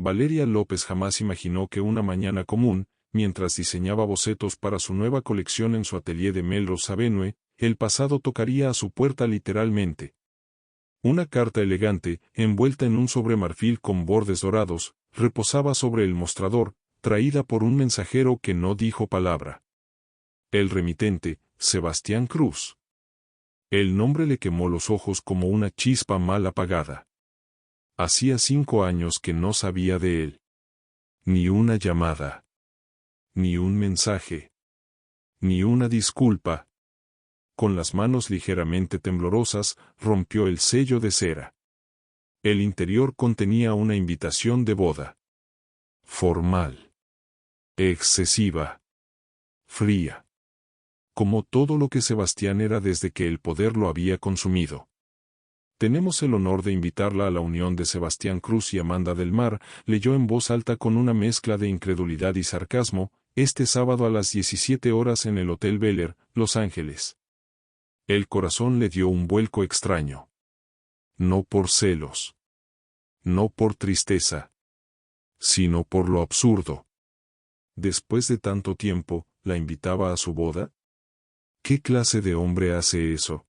Valeria López jamás imaginó que una mañana común, mientras diseñaba bocetos para su nueva colección en su atelier de Melrose Avenue, el pasado tocaría a su puerta literalmente. Una carta elegante, envuelta en un sobre marfil con bordes dorados, reposaba sobre el mostrador, traída por un mensajero que no dijo palabra. El remitente, Sebastián Cruz. El nombre le quemó los ojos como una chispa mal apagada. Hacía 5 años que no sabía de él. Ni una llamada. Ni un mensaje. Ni una disculpa. Con las manos ligeramente temblorosas, rompió el sello de cera. El interior contenía una invitación de boda. Formal. Excesiva. Fría. Como todo lo que Sebastián era desde que el poder lo había consumido. Tenemos el honor de invitarla a la unión de Sebastián Cruz y Amanda del Mar, leyó en voz alta con una mezcla de incredulidad y sarcasmo, este sábado a las 17 horas en el Hotel Bel Air, Los Ángeles. El corazón le dio un vuelco extraño. No por celos. No por tristeza. Sino por lo absurdo. Después de tanto tiempo, ¿la invitaba a su boda? ¿Qué clase de hombre hace eso?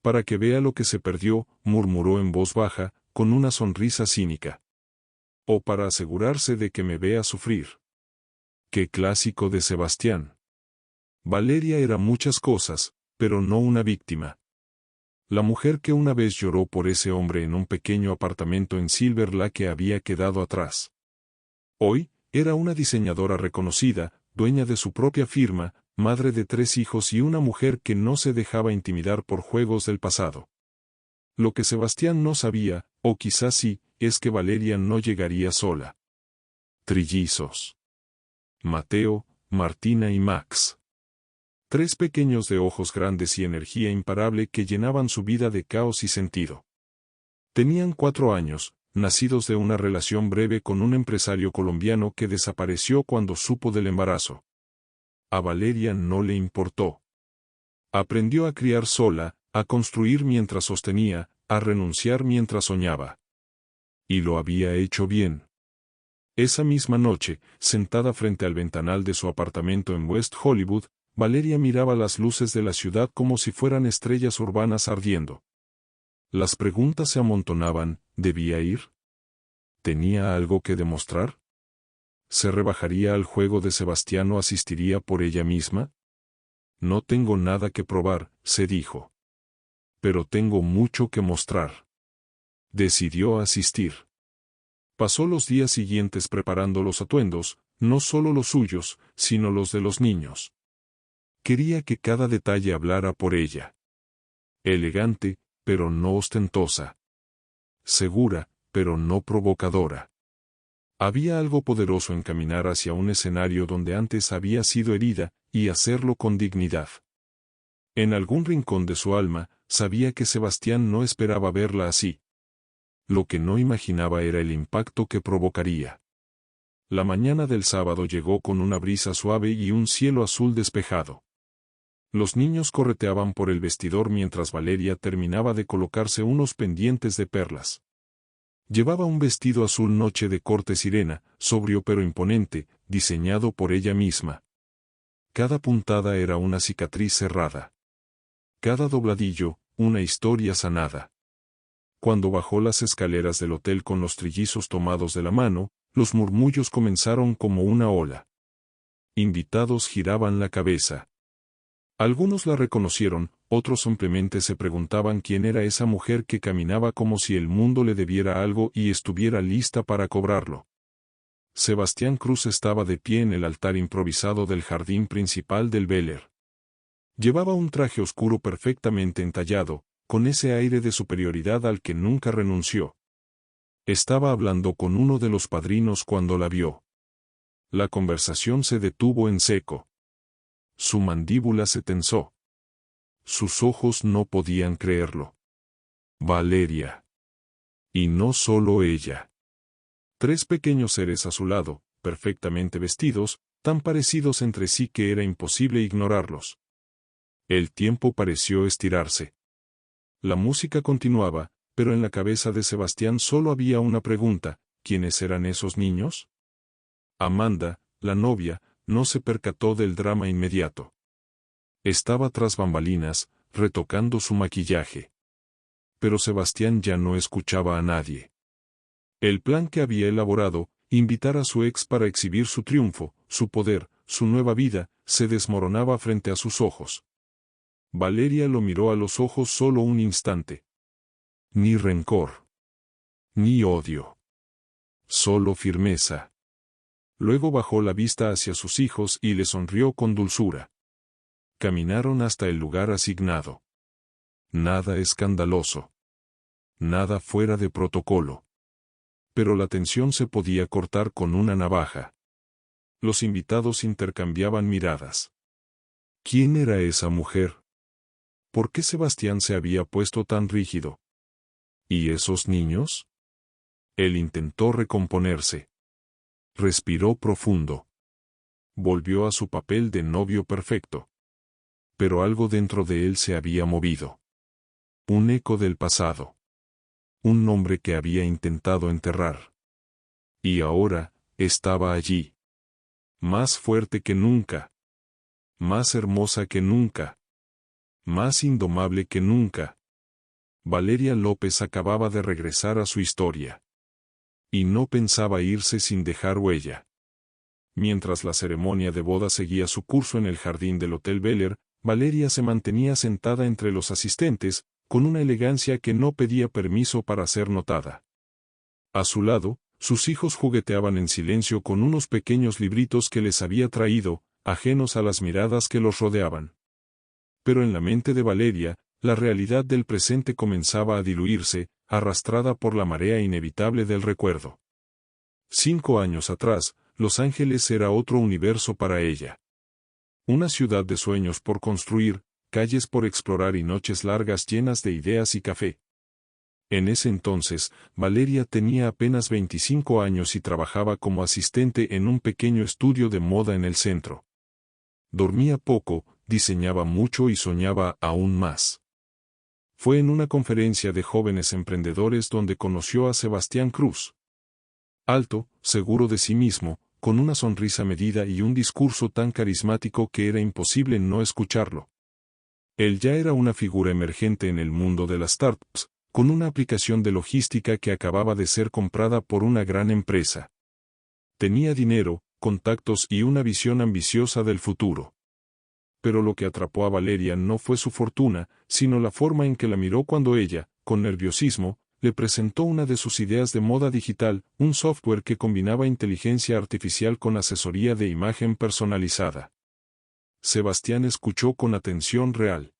Para que vea lo que se perdió, murmuró en voz baja, con una sonrisa cínica. O para asegurarse de que me vea sufrir. Qué clásico de Sebastián. Valeria era muchas cosas, pero no una víctima. La mujer que una vez lloró por ese hombre en un pequeño apartamento en Silver Lake había quedado atrás. Hoy, era una diseñadora reconocida, dueña de su propia firma, madre de 3 hijos y una mujer que no se dejaba intimidar por juegos del pasado. Lo que Sebastián no sabía, o quizás sí, es que Valeria no llegaría sola. Trillizos. Mateo, Martina y Max. 3 pequeños de ojos grandes y energía imparable que llenaban su vida de caos y sentido. Tenían 4 años, nacidos de una relación breve con un empresario colombiano que desapareció cuando supo del embarazo. A Valeria no le importó. Aprendió a criar sola, a construir mientras sostenía, a renunciar mientras soñaba. Y lo había hecho bien. Esa misma noche, sentada frente al ventanal de su apartamento en West Hollywood, Valeria miraba las luces de la ciudad como si fueran estrellas urbanas ardiendo. Las preguntas se amontonaban, ¿debía ir? ¿Tenía algo que demostrar? ¿Se rebajaría al juego de Sebastián o asistiría por ella misma? No tengo nada que probar, se dijo. Pero tengo mucho que mostrar. Decidió asistir. Pasó los días siguientes preparando los atuendos, no solo los suyos, sino los de los niños. Quería que cada detalle hablara por ella. Elegante, pero no ostentosa. Segura, pero no provocadora. Había algo poderoso en caminar hacia un escenario donde antes había sido herida, y hacerlo con dignidad. En algún rincón de su alma, sabía que Sebastián no esperaba verla así. Lo que no imaginaba era el impacto que provocaría. La mañana del sábado llegó con una brisa suave y un cielo azul despejado. Los niños correteaban por el vestidor mientras Valeria terminaba de colocarse unos pendientes de perlas. Llevaba un vestido azul noche de corte sirena, sobrio pero imponente, diseñado por ella misma. Cada puntada era una cicatriz cerrada. Cada dobladillo, una historia sanada. Cuando bajó las escaleras del hotel con los trillizos tomados de la mano, los murmullos comenzaron como una ola. Invitados giraban la cabeza. Algunos la reconocieron, otros simplemente se preguntaban quién era esa mujer que caminaba como si el mundo le debiera algo y estuviera lista para cobrarlo. Sebastián Cruz estaba de pie en el altar improvisado del jardín principal del Bel Air. Llevaba un traje oscuro perfectamente entallado, con ese aire de superioridad al que nunca renunció. Estaba hablando con uno de los padrinos cuando la vio. La conversación se detuvo en seco. Su mandíbula se tensó. Sus ojos no podían creerlo. Valeria. Y no solo ella. 3 pequeños seres a su lado, perfectamente vestidos, tan parecidos entre sí que era imposible ignorarlos. El tiempo pareció estirarse. La música continuaba, pero en la cabeza de Sebastián solo había una pregunta: ¿quiénes eran esos niños? Amanda, la novia, no se percató del drama inmediato. Estaba tras bambalinas, retocando su maquillaje. Pero Sebastián ya no escuchaba a nadie. El plan que había elaborado, invitar a su ex para exhibir su triunfo, su poder, su nueva vida, se desmoronaba frente a sus ojos. Valeria lo miró a los ojos solo un instante. Ni rencor. Ni odio. Solo firmeza. Luego bajó la vista hacia sus hijos y le sonrió con dulzura. Caminaron hasta el lugar asignado. Nada escandaloso. Nada fuera de protocolo. Pero la tensión se podía cortar con una navaja. Los invitados intercambiaban miradas. ¿Quién era esa mujer? ¿Por qué Sebastián se había puesto tan rígido? ¿Y esos niños? Él intentó recomponerse. Respiró profundo. Volvió a su papel de novio perfecto. Pero algo dentro de él se había movido. Un eco del pasado. Un nombre que había intentado enterrar. Y ahora, estaba allí. Más fuerte que nunca. Más hermosa que nunca. Más indomable que nunca. Valeria López acababa de regresar a su historia. Y no pensaba irse sin dejar huella. Mientras la ceremonia de boda seguía su curso en el jardín del Hotel Bel Air, Valeria se mantenía sentada entre los asistentes, con una elegancia que no pedía permiso para ser notada. A su lado, sus hijos jugueteaban en silencio con unos pequeños libritos que les había traído, ajenos a las miradas que los rodeaban. Pero en la mente de Valeria, la realidad del presente comenzaba a diluirse, arrastrada por la marea inevitable del recuerdo. 5 años atrás, Los Ángeles era otro universo para ella. Una ciudad de sueños por construir, calles por explorar y noches largas llenas de ideas y café. En ese entonces, Valeria tenía apenas 25 años y trabajaba como asistente en un pequeño estudio de moda en el centro. Dormía poco, diseñaba mucho y soñaba aún más. Fue en una conferencia de jóvenes emprendedores donde conoció a Sebastián Cruz. Alto, seguro de sí mismo, con una sonrisa medida y un discurso tan carismático que era imposible no escucharlo. Él ya era una figura emergente en el mundo de las startups, con una aplicación de logística que acababa de ser comprada por una gran empresa. Tenía dinero, contactos y una visión ambiciosa del futuro. Pero lo que atrapó a Valeria no fue su fortuna, sino la forma en que la miró cuando ella, con nerviosismo, le presentó una de sus ideas de moda digital, un software que combinaba inteligencia artificial con asesoría de imagen personalizada. Sebastián escuchó con atención real.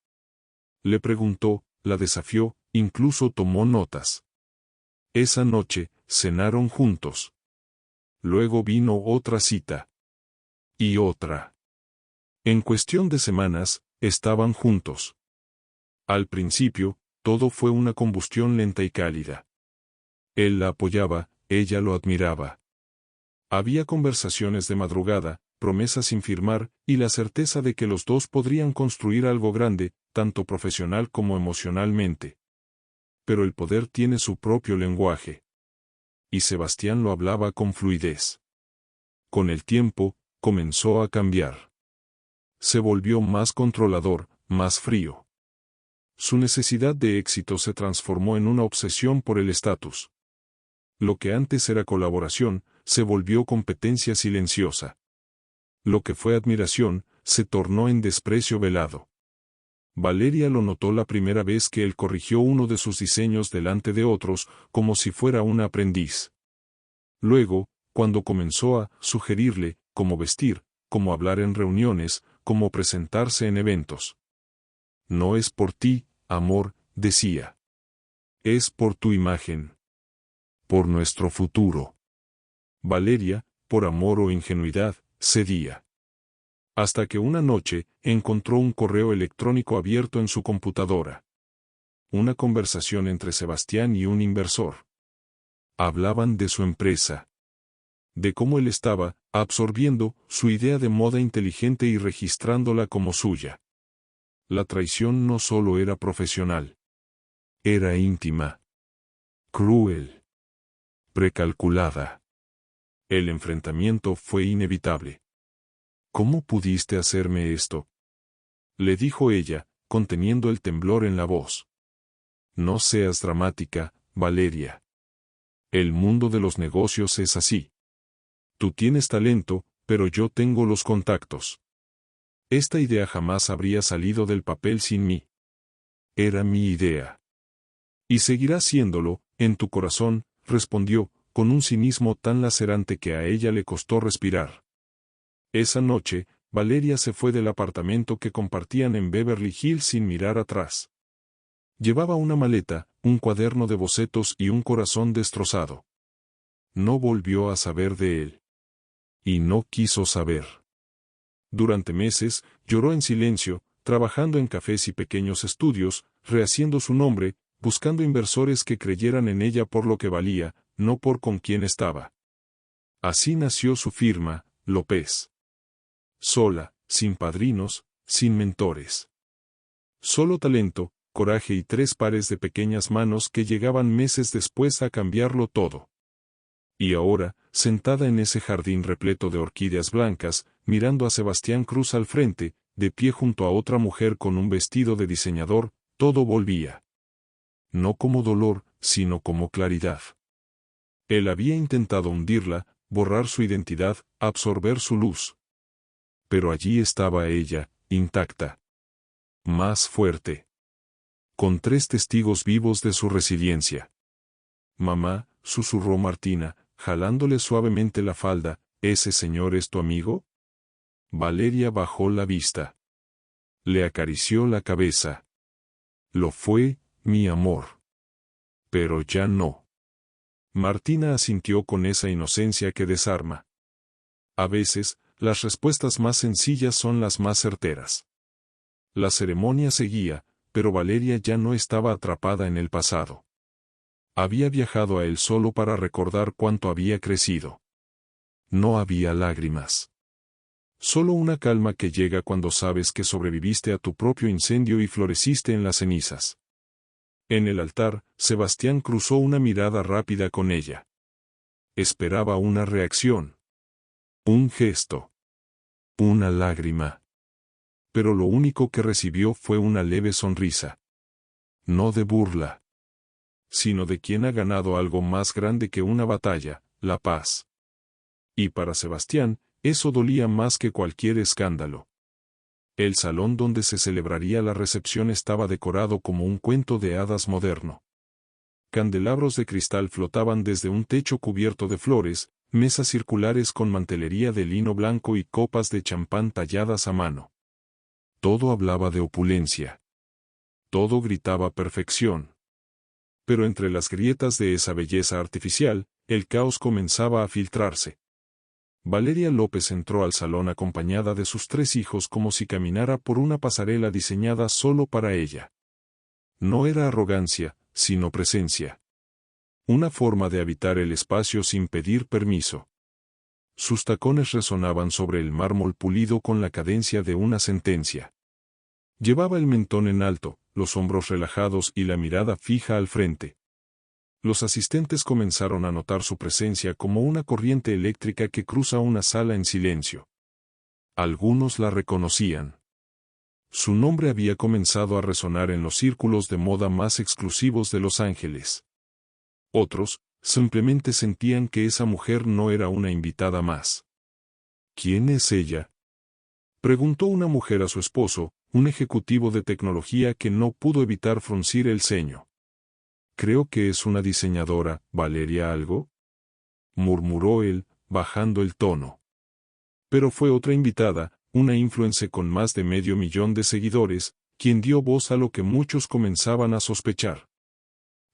Le preguntó, la desafió, incluso tomó notas. Esa noche, cenaron juntos. Luego vino otra cita. Y otra. En cuestión de semanas, estaban juntos. Al principio, todo fue una combustión lenta y cálida. Él la apoyaba, ella lo admiraba. Había conversaciones de madrugada, promesas sin firmar, y la certeza de que los dos podrían construir algo grande, tanto profesional como emocionalmente. Pero el poder tiene su propio lenguaje. Y Sebastián lo hablaba con fluidez. Con el tiempo, comenzó a cambiar. Se volvió más controlador, más frío. Su necesidad de éxito se transformó en una obsesión por el estatus. Lo que antes era colaboración, se volvió competencia silenciosa. Lo que fue admiración, se tornó en desprecio velado. Valeria lo notó la primera vez que él corrigió uno de sus diseños delante de otros, como si fuera un aprendiz. Luego, cuando comenzó a sugerirle cómo vestir, cómo hablar en reuniones, cómo presentarse en eventos. No es por ti, amor, decía. Es por tu imagen. Por nuestro futuro. Valeria, por amor o ingenuidad, cedía. Hasta que una noche, encontró un correo electrónico abierto en su computadora. Una conversación entre Sebastián y un inversor. Hablaban de su empresa. De cómo él estaba absorbiendo su idea de moda inteligente y registrándola como suya. La traición no solo era profesional. Era íntima. Cruel. precalculada. El enfrentamiento fue inevitable. ¿Cómo pudiste hacerme esto?, le dijo ella, conteniendo el temblor en la voz. No seas dramática, Valeria. El mundo de los negocios es así. Tú tienes talento, pero yo tengo los contactos. Esta idea jamás habría salido del papel sin mí. Era mi idea. Y seguirá siéndolo, en tu corazón, respondió, con un cinismo tan lacerante que a ella le costó respirar. Esa noche, Valeria se fue del apartamento que compartían en Beverly Hills sin mirar atrás. Llevaba una maleta, un cuaderno de bocetos y un corazón destrozado. No volvió a saber de él. Y no quiso saber. Durante meses, lloró en silencio, trabajando en cafés y pequeños estudios, rehaciendo su nombre, buscando inversores que creyeran en ella por lo que valía, no por con quién estaba. Así nació su firma, López. Sola, sin padrinos, sin mentores. Solo talento, coraje y 3 pares de pequeñas manos que llegaban meses después a cambiarlo todo. Y ahora, sentada en ese jardín repleto de orquídeas blancas, mirando a Sebastián Cruz al frente, de pie junto a otra mujer con un vestido de diseñador, todo volvía. No como dolor, sino como claridad. Él había intentado hundirla, borrar su identidad, absorber su luz. Pero allí estaba ella, intacta. Más fuerte. Con 3 testigos vivos de su resiliencia. Mamá, susurró Martina, jalándole suavemente la falda, ¿ese señor es tu amigo? Valeria bajó la vista. Le acarició la cabeza. Lo fue, mi amor. Pero ya no. Martina asintió con esa inocencia que desarma. A veces, las respuestas más sencillas son las más certeras. La ceremonia seguía, pero Valeria ya no estaba atrapada en el pasado. Había viajado a él solo para recordar cuánto había crecido. No había lágrimas. Solo una calma que llega cuando sabes que sobreviviste a tu propio incendio y floreciste en las cenizas. En el altar, Sebastián cruzó una mirada rápida con ella. Esperaba una reacción. Un gesto. Una lágrima. Pero lo único que recibió fue una leve sonrisa. No de burla, sino de quien ha ganado algo más grande que una batalla, la paz. Y para Sebastián, eso dolía más que cualquier escándalo. El salón donde se celebraría la recepción estaba decorado como un cuento de hadas moderno. Candelabros de cristal flotaban desde un techo cubierto de flores, mesas circulares con mantelería de lino blanco y copas de champán talladas a mano. Todo hablaba de opulencia. Todo gritaba perfección. Pero entre las grietas de esa belleza artificial, el caos comenzaba a filtrarse. Valeria López entró al salón acompañada de sus 3 hijos como si caminara por una pasarela diseñada solo para ella. No era arrogancia, sino presencia. Una forma de habitar el espacio sin pedir permiso. Sus tacones resonaban sobre el mármol pulido con la cadencia de una sentencia. Llevaba el mentón en alto, los hombros relajados y la mirada fija al frente. Los asistentes comenzaron a notar su presencia como una corriente eléctrica que cruza una sala en silencio. Algunos la reconocían. Su nombre había comenzado a resonar en los círculos de moda más exclusivos de Los Ángeles. Otros, simplemente sentían que esa mujer no era una invitada más. ¿Quién es ella?, preguntó una mujer a su esposo, un ejecutivo de tecnología que no pudo evitar fruncir el ceño. Creo que es una diseñadora, ¿Valeria algo?, murmuró él, bajando el tono. Pero fue otra invitada, una influencer con más de 500,000 de seguidores, quien dio voz a lo que muchos comenzaban a sospechar.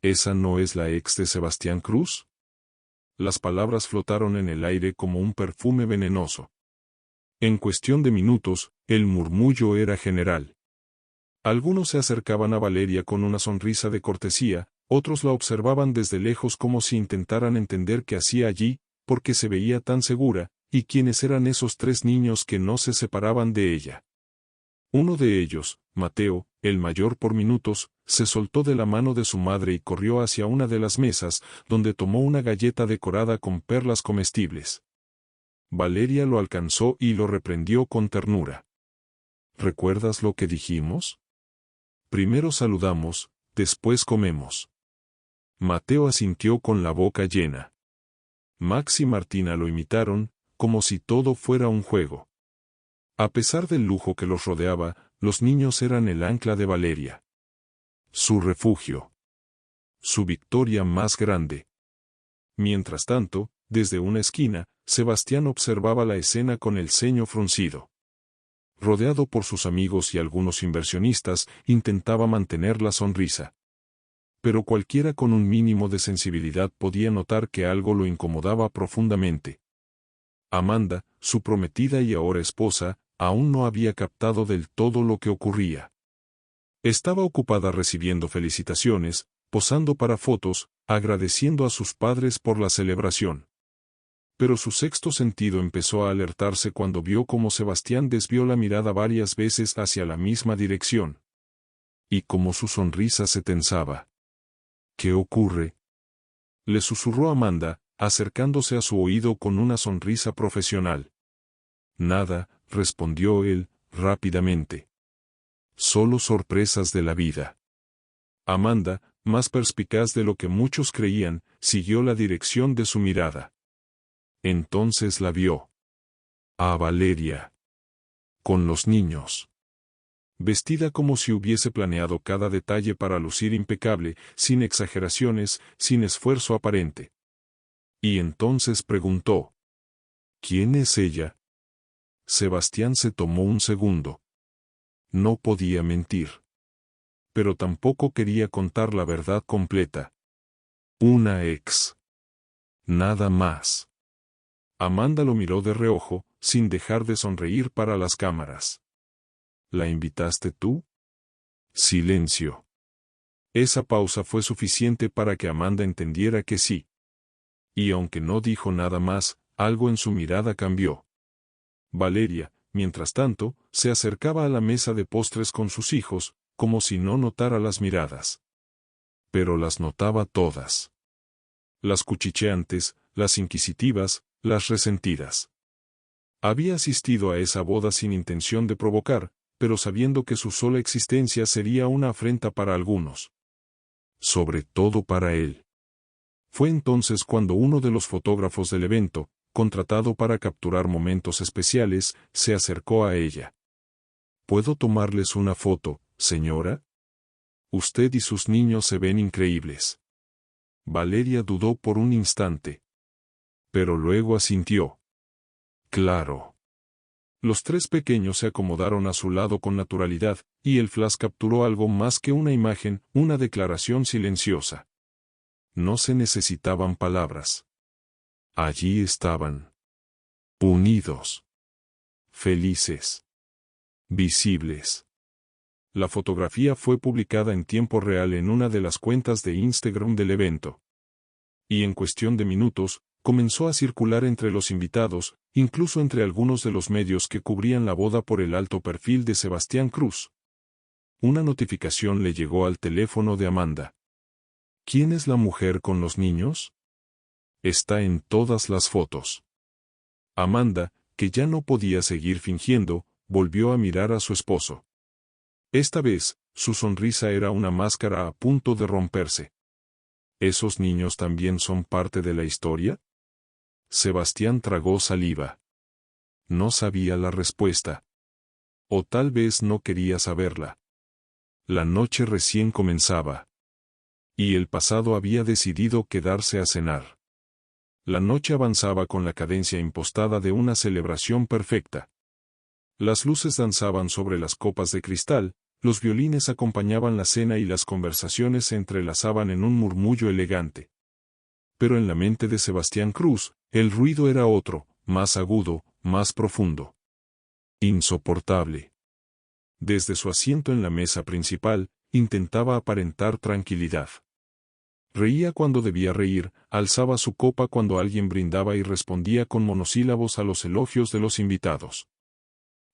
¿Esa no es la ex de Sebastián Cruz? Las palabras flotaron en el aire como un perfume venenoso. En cuestión de minutos, el murmullo era general. Algunos se acercaban a Valeria con una sonrisa de cortesía, otros la observaban desde lejos como si intentaran entender qué hacía allí, por qué se veía tan segura, y quiénes eran esos 3 niños que no se separaban de ella. Uno de ellos, Mateo, el mayor por minutos, se soltó de la mano de su madre y corrió hacia una de las mesas, donde tomó una galleta decorada con perlas comestibles. Valeria lo alcanzó y lo reprendió con ternura. ¿Recuerdas lo que dijimos? Primero saludamos, después comemos. Mateo asintió con la boca llena. Max y Martina lo imitaron, como si todo fuera un juego. A pesar del lujo que los rodeaba, los niños eran el ancla de Valeria. Su refugio. Su victoria más grande. Mientras tanto, desde una esquina, Sebastián observaba la escena con el ceño fruncido. Rodeado por sus amigos y algunos inversionistas, intentaba mantener la sonrisa. Pero cualquiera con un mínimo de sensibilidad podía notar que algo lo incomodaba profundamente. Amanda, su prometida y ahora esposa, aún no había captado del todo lo que ocurría. Estaba ocupada recibiendo felicitaciones, posando para fotos, agradeciendo a sus padres por la celebración. Pero su sexto sentido empezó a alertarse cuando vio cómo Sebastián desvió la mirada varias veces hacia la misma dirección. Y cómo su sonrisa se tensaba. ¿Qué ocurre? Le susurró Amanda, acercándose a su oído con una sonrisa profesional. Nada, respondió él, rápidamente. Solo sorpresas de la vida. Amanda, más perspicaz de lo que muchos creían, siguió la dirección de su mirada. Entonces la vio. A Valeria. Con los niños. Vestida como si hubiese planeado cada detalle para lucir impecable, sin exageraciones, sin esfuerzo aparente. Y entonces preguntó. ¿Quién es ella? Sebastián se tomó un segundo. No podía mentir. Pero tampoco quería contar la verdad completa. Una ex. Nada más. Amanda lo miró de reojo, sin dejar de sonreír para las cámaras. ¿La invitaste tú? Silencio. Esa pausa fue suficiente para que Amanda entendiera que sí. Y aunque no dijo nada más, algo en su mirada cambió. Valeria, mientras tanto, se acercaba a la mesa de postres con sus hijos, como si no notara las miradas. Pero las notaba todas. Las cuchicheantes, las inquisitivas, las resentidas. Había asistido a esa boda sin intención de provocar, pero sabiendo que su sola existencia sería una afrenta para algunos. Sobre todo para él. Fue entonces cuando uno de los fotógrafos del evento, contratado para capturar momentos especiales, se acercó a ella. ¿Puedo tomarles una foto, señora? Usted y sus niños se ven increíbles. Valeria dudó por un instante. Pero luego asintió. Claro. Los tres pequeños se acomodaron a su lado con naturalidad, y el flash capturó algo más que una imagen, una declaración silenciosa. No se necesitaban palabras. Allí estaban. Unidos. Felices. Visibles. La fotografía fue publicada en tiempo real en una de las cuentas de Instagram del evento. Y en cuestión de minutos, comenzó a circular entre los invitados, incluso entre algunos de los medios que cubrían la boda por el alto perfil de Sebastián Cruz. Una notificación le llegó al teléfono de Amanda. ¿Quién es la mujer con los niños? Está en todas las fotos. Amanda, que ya no podía seguir fingiendo, volvió a mirar a su esposo. Esta vez, su sonrisa era una máscara a punto de romperse. ¿Esos niños también son parte de la historia? Sebastián tragó saliva. No sabía la respuesta. O tal vez no quería saberla. La noche recién comenzaba. Y el pasado había decidido quedarse a cenar. La noche avanzaba con la cadencia impostada de una celebración perfecta. Las luces danzaban sobre las copas de cristal, los violines acompañaban la cena y las conversaciones se entrelazaban en un murmullo elegante. Pero en la mente de Sebastián Cruz, el ruido era otro, más agudo, más profundo. Insoportable. Desde su asiento en la mesa principal, intentaba aparentar tranquilidad. Reía cuando debía reír, alzaba su copa cuando alguien brindaba y respondía con monosílabos a los elogios de los invitados.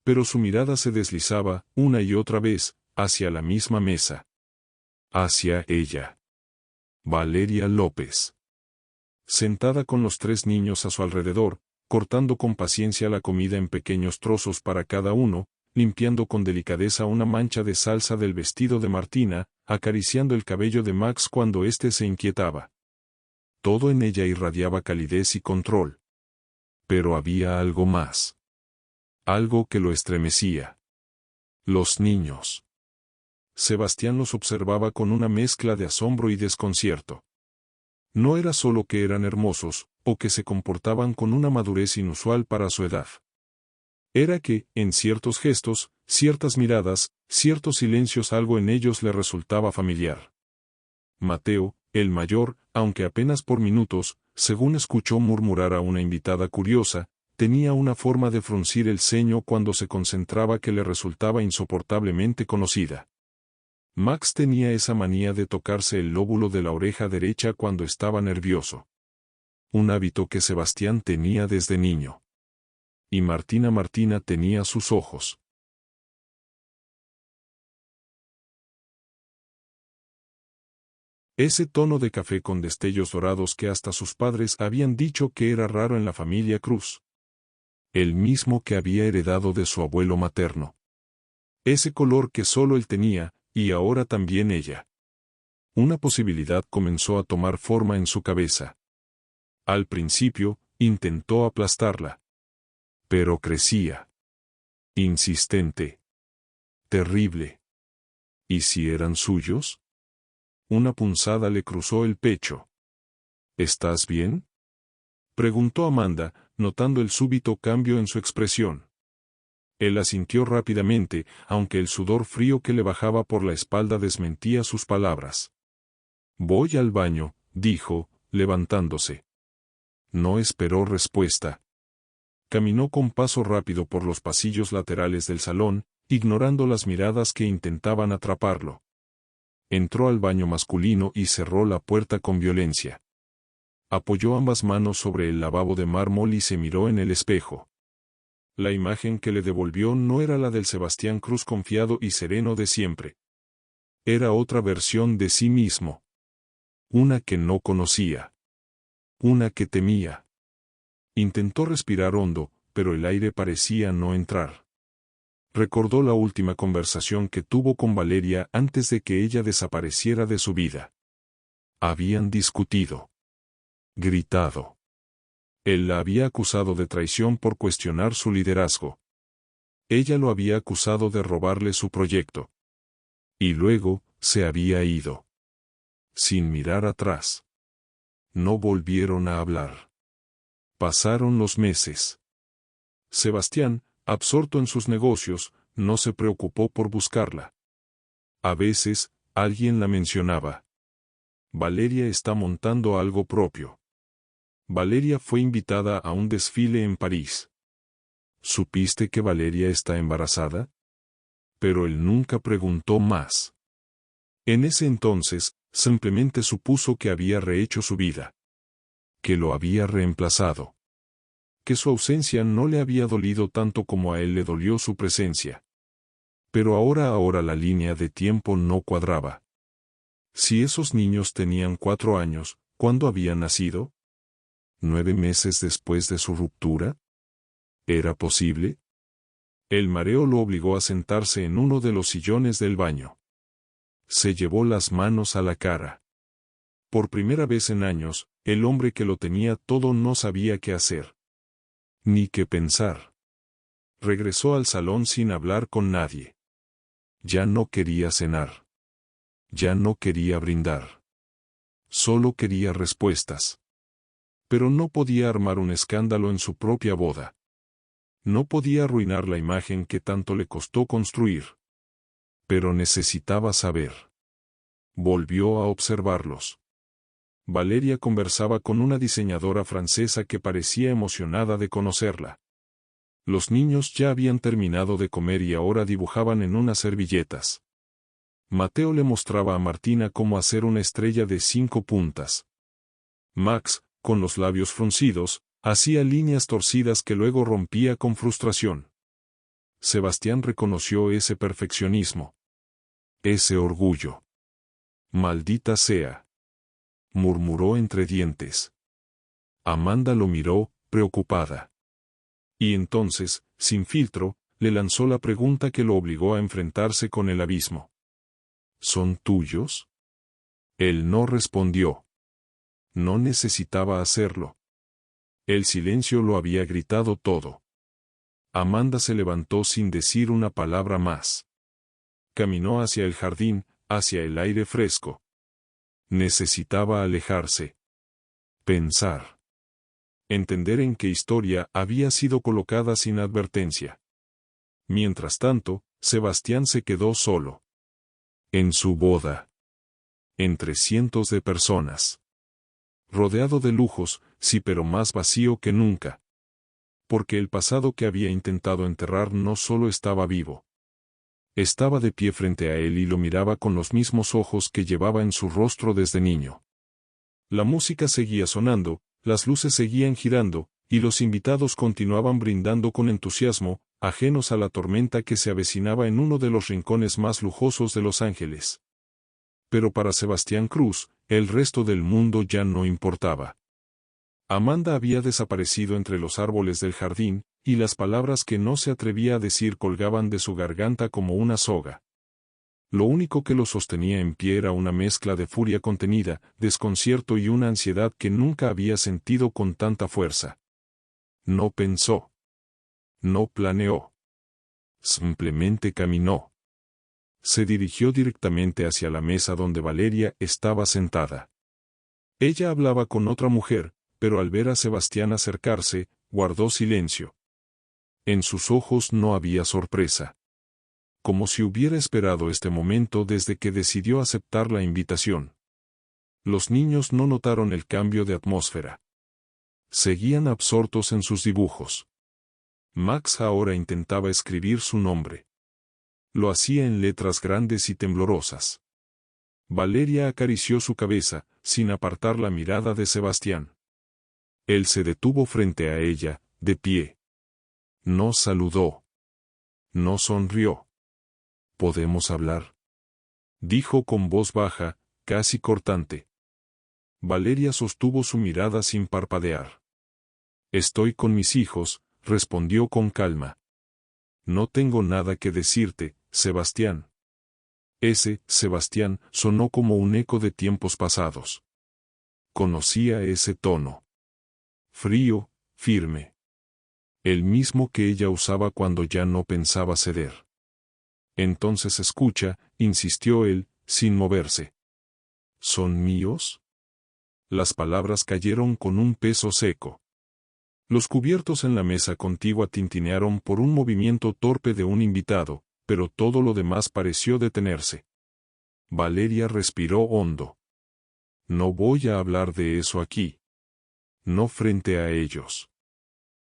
Pero su mirada se deslizaba, una y otra vez, hacia la misma mesa. Hacia ella. Valeria López. Sentada con los 3 niños a su alrededor, cortando con paciencia la comida en pequeños trozos para cada uno, limpiando con delicadeza una mancha de salsa del vestido de Martina, acariciando el cabello de Max cuando éste se inquietaba. Todo en ella irradiaba calidez y control. Pero había algo más. Algo que lo estremecía. Los niños. Sebastián los observaba con una mezcla de asombro y desconcierto. No era solo que eran hermosos, o que se comportaban con una madurez inusual para su edad. Era que, en ciertos gestos, ciertas miradas, ciertos silencios algo en ellos le resultaba familiar. Mateo, el mayor, aunque apenas por minutos, según escuchó murmurar a una invitada curiosa, tenía una forma de fruncir el ceño cuando se concentraba que le resultaba insoportablemente conocida. Max tenía esa manía de tocarse el lóbulo de la oreja derecha cuando estaba nervioso. Un hábito que Sebastián tenía desde niño. Y Martina tenía sus ojos. Ese tono de café con destellos dorados que hasta sus padres habían dicho que era raro en la familia Cruz. El mismo que había heredado de su abuelo materno. Ese color que solo él tenía, y ahora también ella. Una posibilidad comenzó a tomar forma en su cabeza. Al principio, intentó aplastarla. Pero crecía. Insistente. Terrible. ¿Y si eran suyos? Una punzada le cruzó el pecho. ¿Estás bien?, preguntó Amanda, notando el súbito cambio en su expresión. Él asintió rápidamente, aunque el sudor frío que le bajaba por la espalda desmentía sus palabras. Voy al baño, dijo, levantándose. No esperó respuesta. Caminó con paso rápido por los pasillos laterales del salón, ignorando las miradas que intentaban atraparlo. Entró al baño masculino y cerró la puerta con violencia. Apoyó ambas manos sobre el lavabo de mármol y se miró en el espejo. La imagen que le devolvió no era la del Sebastián Cruz confiado y sereno de siempre. Era otra versión de sí mismo. Una que no conocía. Una que temía. Intentó respirar hondo, pero el aire parecía no entrar. Recordó la última conversación que tuvo con Valeria antes de que ella desapareciera de su vida. Habían discutido. Gritado. Él la había acusado de traición por cuestionar su liderazgo. Ella lo había acusado de robarle su proyecto. Y luego, se había ido. Sin mirar atrás. No volvieron a hablar. Pasaron los meses. Sebastián, absorto en sus negocios, no se preocupó por buscarla. A veces, alguien la mencionaba. Valeria está montando algo propio. Valeria fue invitada a un desfile en París. ¿Supiste que Valeria está embarazada? Pero él nunca preguntó más. En ese entonces, simplemente supuso que había rehecho su vida. Que lo había reemplazado. Que su ausencia no le había dolido tanto como a él le dolió su presencia. Pero ahora la línea de tiempo no cuadraba. Si esos niños tenían 4 años, ¿cuándo habían nacido? ¿9 meses después de su ruptura? ¿Era posible? El mareo lo obligó a sentarse en uno de los sillones del baño. Se llevó las manos a la cara. Por primera vez en años, el hombre que lo tenía todo no sabía qué hacer. Ni qué pensar. Regresó al salón sin hablar con nadie. Ya no quería cenar. Ya no quería brindar. Solo quería respuestas. Pero no podía armar un escándalo en su propia boda. No podía arruinar la imagen que tanto le costó construir. Pero necesitaba saber. Volvió a observarlos. Valeria conversaba con una diseñadora francesa que parecía emocionada de conocerla. Los niños ya habían terminado de comer y ahora dibujaban en unas servilletas. Mateo le mostraba a Martina cómo hacer una estrella de 5 puntas. Max, con los labios fruncidos, hacía líneas torcidas que luego rompía con frustración. Sebastián reconoció ese perfeccionismo. Ese orgullo. Maldita sea, murmuró entre dientes. Amanda lo miró, preocupada. Y entonces, sin filtro, le lanzó la pregunta que lo obligó a enfrentarse con el abismo. ¿Son tuyos? Él no respondió. No necesitaba hacerlo. El silencio lo había gritado todo. Amanda se levantó sin decir una palabra más. Caminó hacia el jardín, hacia el aire fresco. Necesitaba alejarse. Pensar. Entender en qué historia había sido colocada sin advertencia. Mientras tanto, Sebastián se quedó solo. En su boda. Entre cientos de personas. Rodeado de lujos, sí, pero más vacío que nunca. Porque el pasado que había intentado enterrar no solo estaba vivo. Estaba de pie frente a él y lo miraba con los mismos ojos que llevaba en su rostro desde niño. La música seguía sonando, las luces seguían girando, y los invitados continuaban brindando con entusiasmo, ajenos a la tormenta que se avecinaba en uno de los rincones más lujosos de Los Ángeles. Pero para Sebastián Cruz, el resto del mundo ya no importaba. Amanda había desaparecido entre los árboles del jardín, y las palabras que no se atrevía a decir colgaban de su garganta como una soga. Lo único que lo sostenía en pie era una mezcla de furia contenida, desconcierto y una ansiedad que nunca había sentido con tanta fuerza. No pensó. No planeó. Simplemente caminó. Se dirigió directamente hacia la mesa donde Valeria estaba sentada. Ella hablaba con otra mujer, pero al ver a Sebastián acercarse, guardó silencio. En sus ojos no había sorpresa. Como si hubiera esperado este momento desde que decidió aceptar la invitación. Los niños no notaron el cambio de atmósfera. Seguían absortos en sus dibujos. Max ahora intentaba escribir su nombre. Lo hacía en letras grandes y temblorosas. Valeria acarició su cabeza, sin apartar la mirada de Sebastián. Él se detuvo frente a ella, de pie. No saludó. No sonrió. ¿Podemos hablar?, dijo con voz baja, casi cortante. Valeria sostuvo su mirada sin parpadear. Estoy con mis hijos, respondió con calma. No tengo nada que decirte, Sebastián. Ese, Sebastián, sonó como un eco de tiempos pasados. Conocía ese tono. Frío, firme. El mismo que ella usaba cuando ya no pensaba ceder. Entonces escucha, insistió él, sin moverse. ¿Son míos? Las palabras cayeron con un peso seco. Los cubiertos en la mesa contigua tintinearon por un movimiento torpe de un invitado, pero todo lo demás pareció detenerse. Valeria respiró hondo. No voy a hablar de eso aquí. No frente a ellos.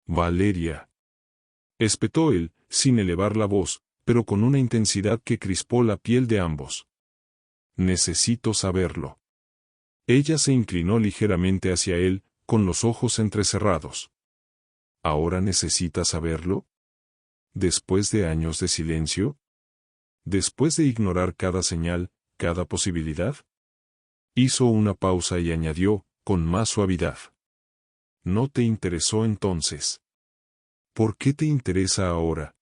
Valeria. Espetó él, sin elevar la voz, pero con una intensidad que crispó la piel de ambos. Necesito saberlo. Ella se inclinó ligeramente hacia él, con los ojos entrecerrados. ¿Ahora necesita saberlo? ¿Después de años de silencio? ¿Después de ignorar cada señal, cada posibilidad? Hizo una pausa y añadió, con más suavidad. ¿No te interesó entonces? ¿Por qué te interesa ahora?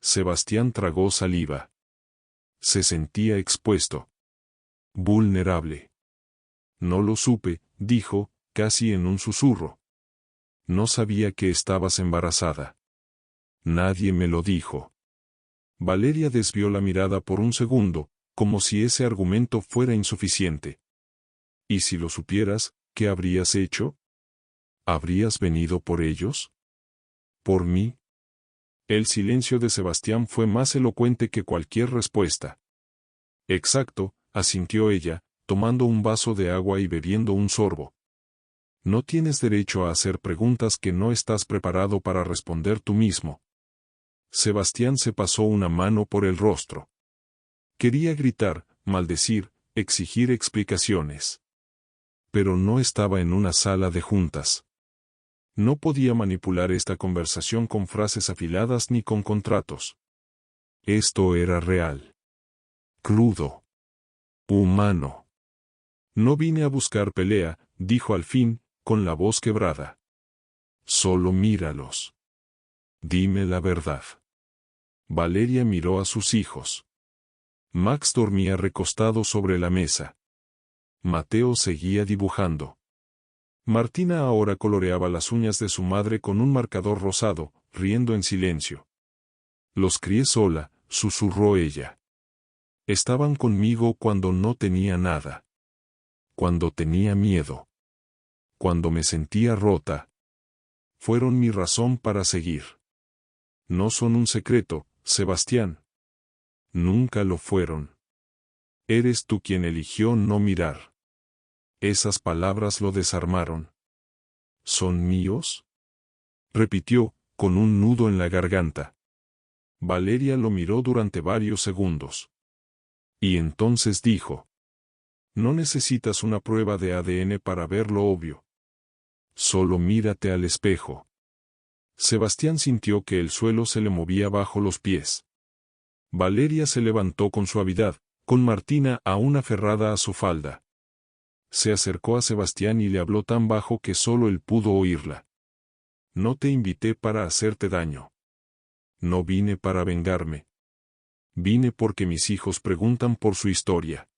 Sebastián tragó saliva. Se sentía expuesto. Vulnerable. No lo supe, dijo, casi en un susurro. No sabía que estabas embarazada. Nadie me lo dijo. Valeria desvió la mirada por un segundo, como si ese argumento fuera insuficiente. ¿Y si lo supieras, qué habrías hecho? ¿Habrías venido por ellos? ¿Por mí? El silencio de Sebastián fue más elocuente que cualquier respuesta. Exacto, asintió ella, tomando un vaso de agua y bebiendo un sorbo. No tienes derecho a hacer preguntas que no estás preparado para responder tú mismo. Sebastián se pasó una mano por el rostro. Quería gritar, maldecir, exigir explicaciones. Pero no estaba en una sala de juntas. No podía manipular esta conversación con frases afiladas ni con contratos. Esto era real. Crudo. Humano. No vine a buscar pelea, dijo al fin, con la voz quebrada. Solo míralos. Dime la verdad. Valeria miró a sus hijos. Max dormía recostado sobre la mesa. Mateo seguía dibujando. Martina ahora coloreaba las uñas de su madre con un marcador rosado, riendo en silencio. Los crié sola, susurró ella. Estaban conmigo cuando no tenía nada. Cuando tenía miedo. Cuando me sentía rota. Fueron mi razón para seguir. No son un secreto, Sebastián. Nunca lo fueron. Eres tú quien eligió no mirar. Esas palabras lo desarmaron. ¿Son míos?, repitió, con un nudo en la garganta. Valeria lo miró durante varios segundos. Y entonces dijo: no necesitas una prueba de ADN para ver lo obvio. Solo mírate al espejo. Sebastián sintió que el suelo se le movía bajo los pies. Valeria se levantó con suavidad, con Martina aún aferrada a su falda. Se acercó a Sebastián y le habló tan bajo que solo él pudo oírla. No te invité para hacerte daño. No vine para vengarme. Vine porque mis hijos preguntan por su historia.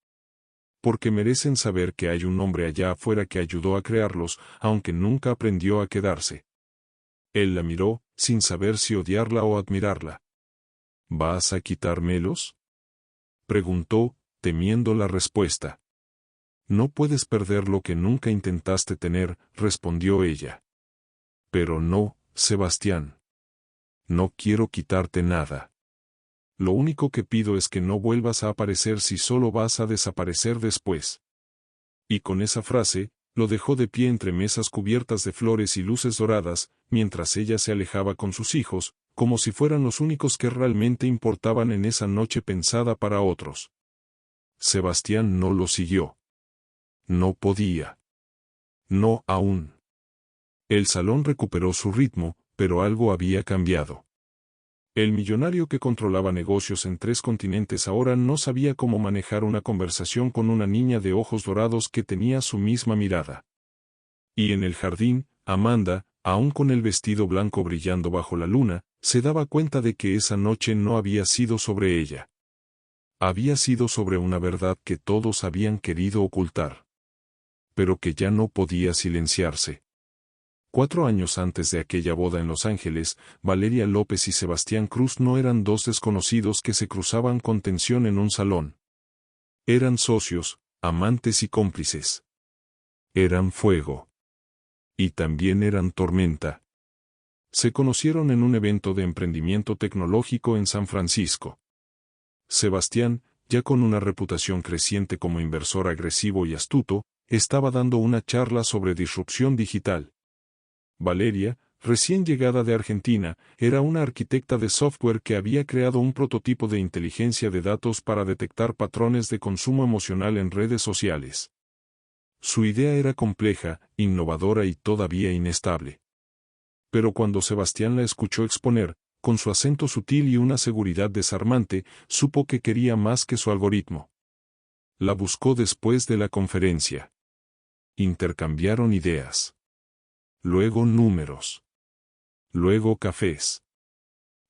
Porque merecen saber que hay un hombre allá afuera que ayudó a crearlos, aunque nunca aprendió a quedarse. Él la miró, sin saber si odiarla o admirarla. ¿Vas a quitármelos?, preguntó, temiendo la respuesta. No puedes perder lo que nunca intentaste tener, respondió ella. Pero no, Sebastián. No quiero quitarte nada. Lo único que pido es que no vuelvas a aparecer si solo vas a desaparecer después. Y con esa frase, lo dejó de pie entre mesas cubiertas de flores y luces doradas, mientras ella se alejaba con sus hijos, como si fueran los únicos que realmente importaban en esa noche pensada para otros. Sebastián no lo siguió. No podía. No aún. El salón recuperó su ritmo, pero algo había cambiado. El millonario que controlaba negocios en 3 continentes ahora no sabía cómo manejar una conversación con una niña de ojos dorados que tenía su misma mirada. Y en el jardín, Amanda, aún con el vestido blanco brillando bajo la luna, se daba cuenta de que esa noche no había sido sobre ella. Había sido sobre una verdad que todos habían querido ocultar. Pero que ya no podía silenciarse. 4 años antes de aquella boda en Los Ángeles, Valeria López y Sebastián Cruz no eran 2 desconocidos que se cruzaban con tensión en un salón. Eran socios, amantes y cómplices. Eran fuego. Y también eran tormenta. Se conocieron en un evento de emprendimiento tecnológico en San Francisco. Sebastián, ya con una reputación creciente como inversor agresivo y astuto, estaba dando una charla sobre disrupción digital. Valeria, recién llegada de Argentina, era una arquitecta de software que había creado un prototipo de inteligencia de datos para detectar patrones de consumo emocional en redes sociales. Su idea era compleja, innovadora y todavía inestable. Pero cuando Sebastián la escuchó exponer, con su acento sutil y una seguridad desarmante, supo que quería más que su algoritmo. La buscó después de la conferencia. Intercambiaron ideas. Luego números. Luego cafés.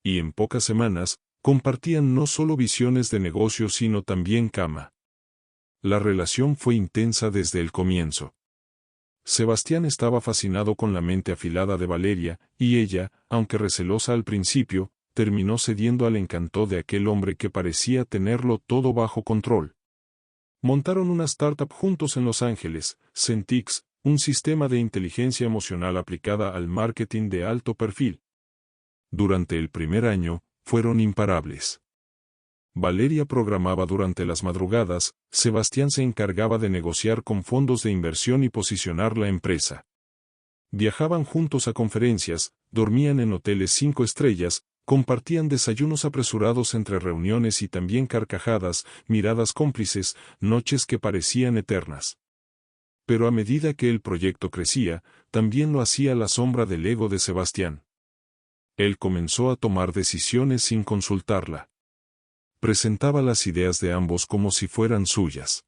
Y en pocas semanas, compartían no solo visiones de negocio sino también cama. La relación fue intensa desde el comienzo. Sebastián estaba fascinado con la mente afilada de Valeria, y ella, aunque recelosa al principio, terminó cediendo al encanto de aquel hombre que parecía tenerlo todo bajo control. Montaron una startup juntos en Los Ángeles, Centix, un sistema de inteligencia emocional aplicada al marketing de alto perfil. Durante el primer año, fueron imparables. Valeria programaba durante las madrugadas, Sebastián se encargaba de negociar con fondos de inversión y posicionar la empresa. Viajaban juntos a conferencias, dormían en hoteles 5 estrellas, compartían desayunos apresurados entre reuniones y también carcajadas, miradas cómplices, noches que parecían eternas. Pero a medida que el proyecto crecía, también lo hacía la sombra del ego de Sebastián. Él comenzó a tomar decisiones sin consultarla. Presentaba las ideas de ambos como si fueran suyas.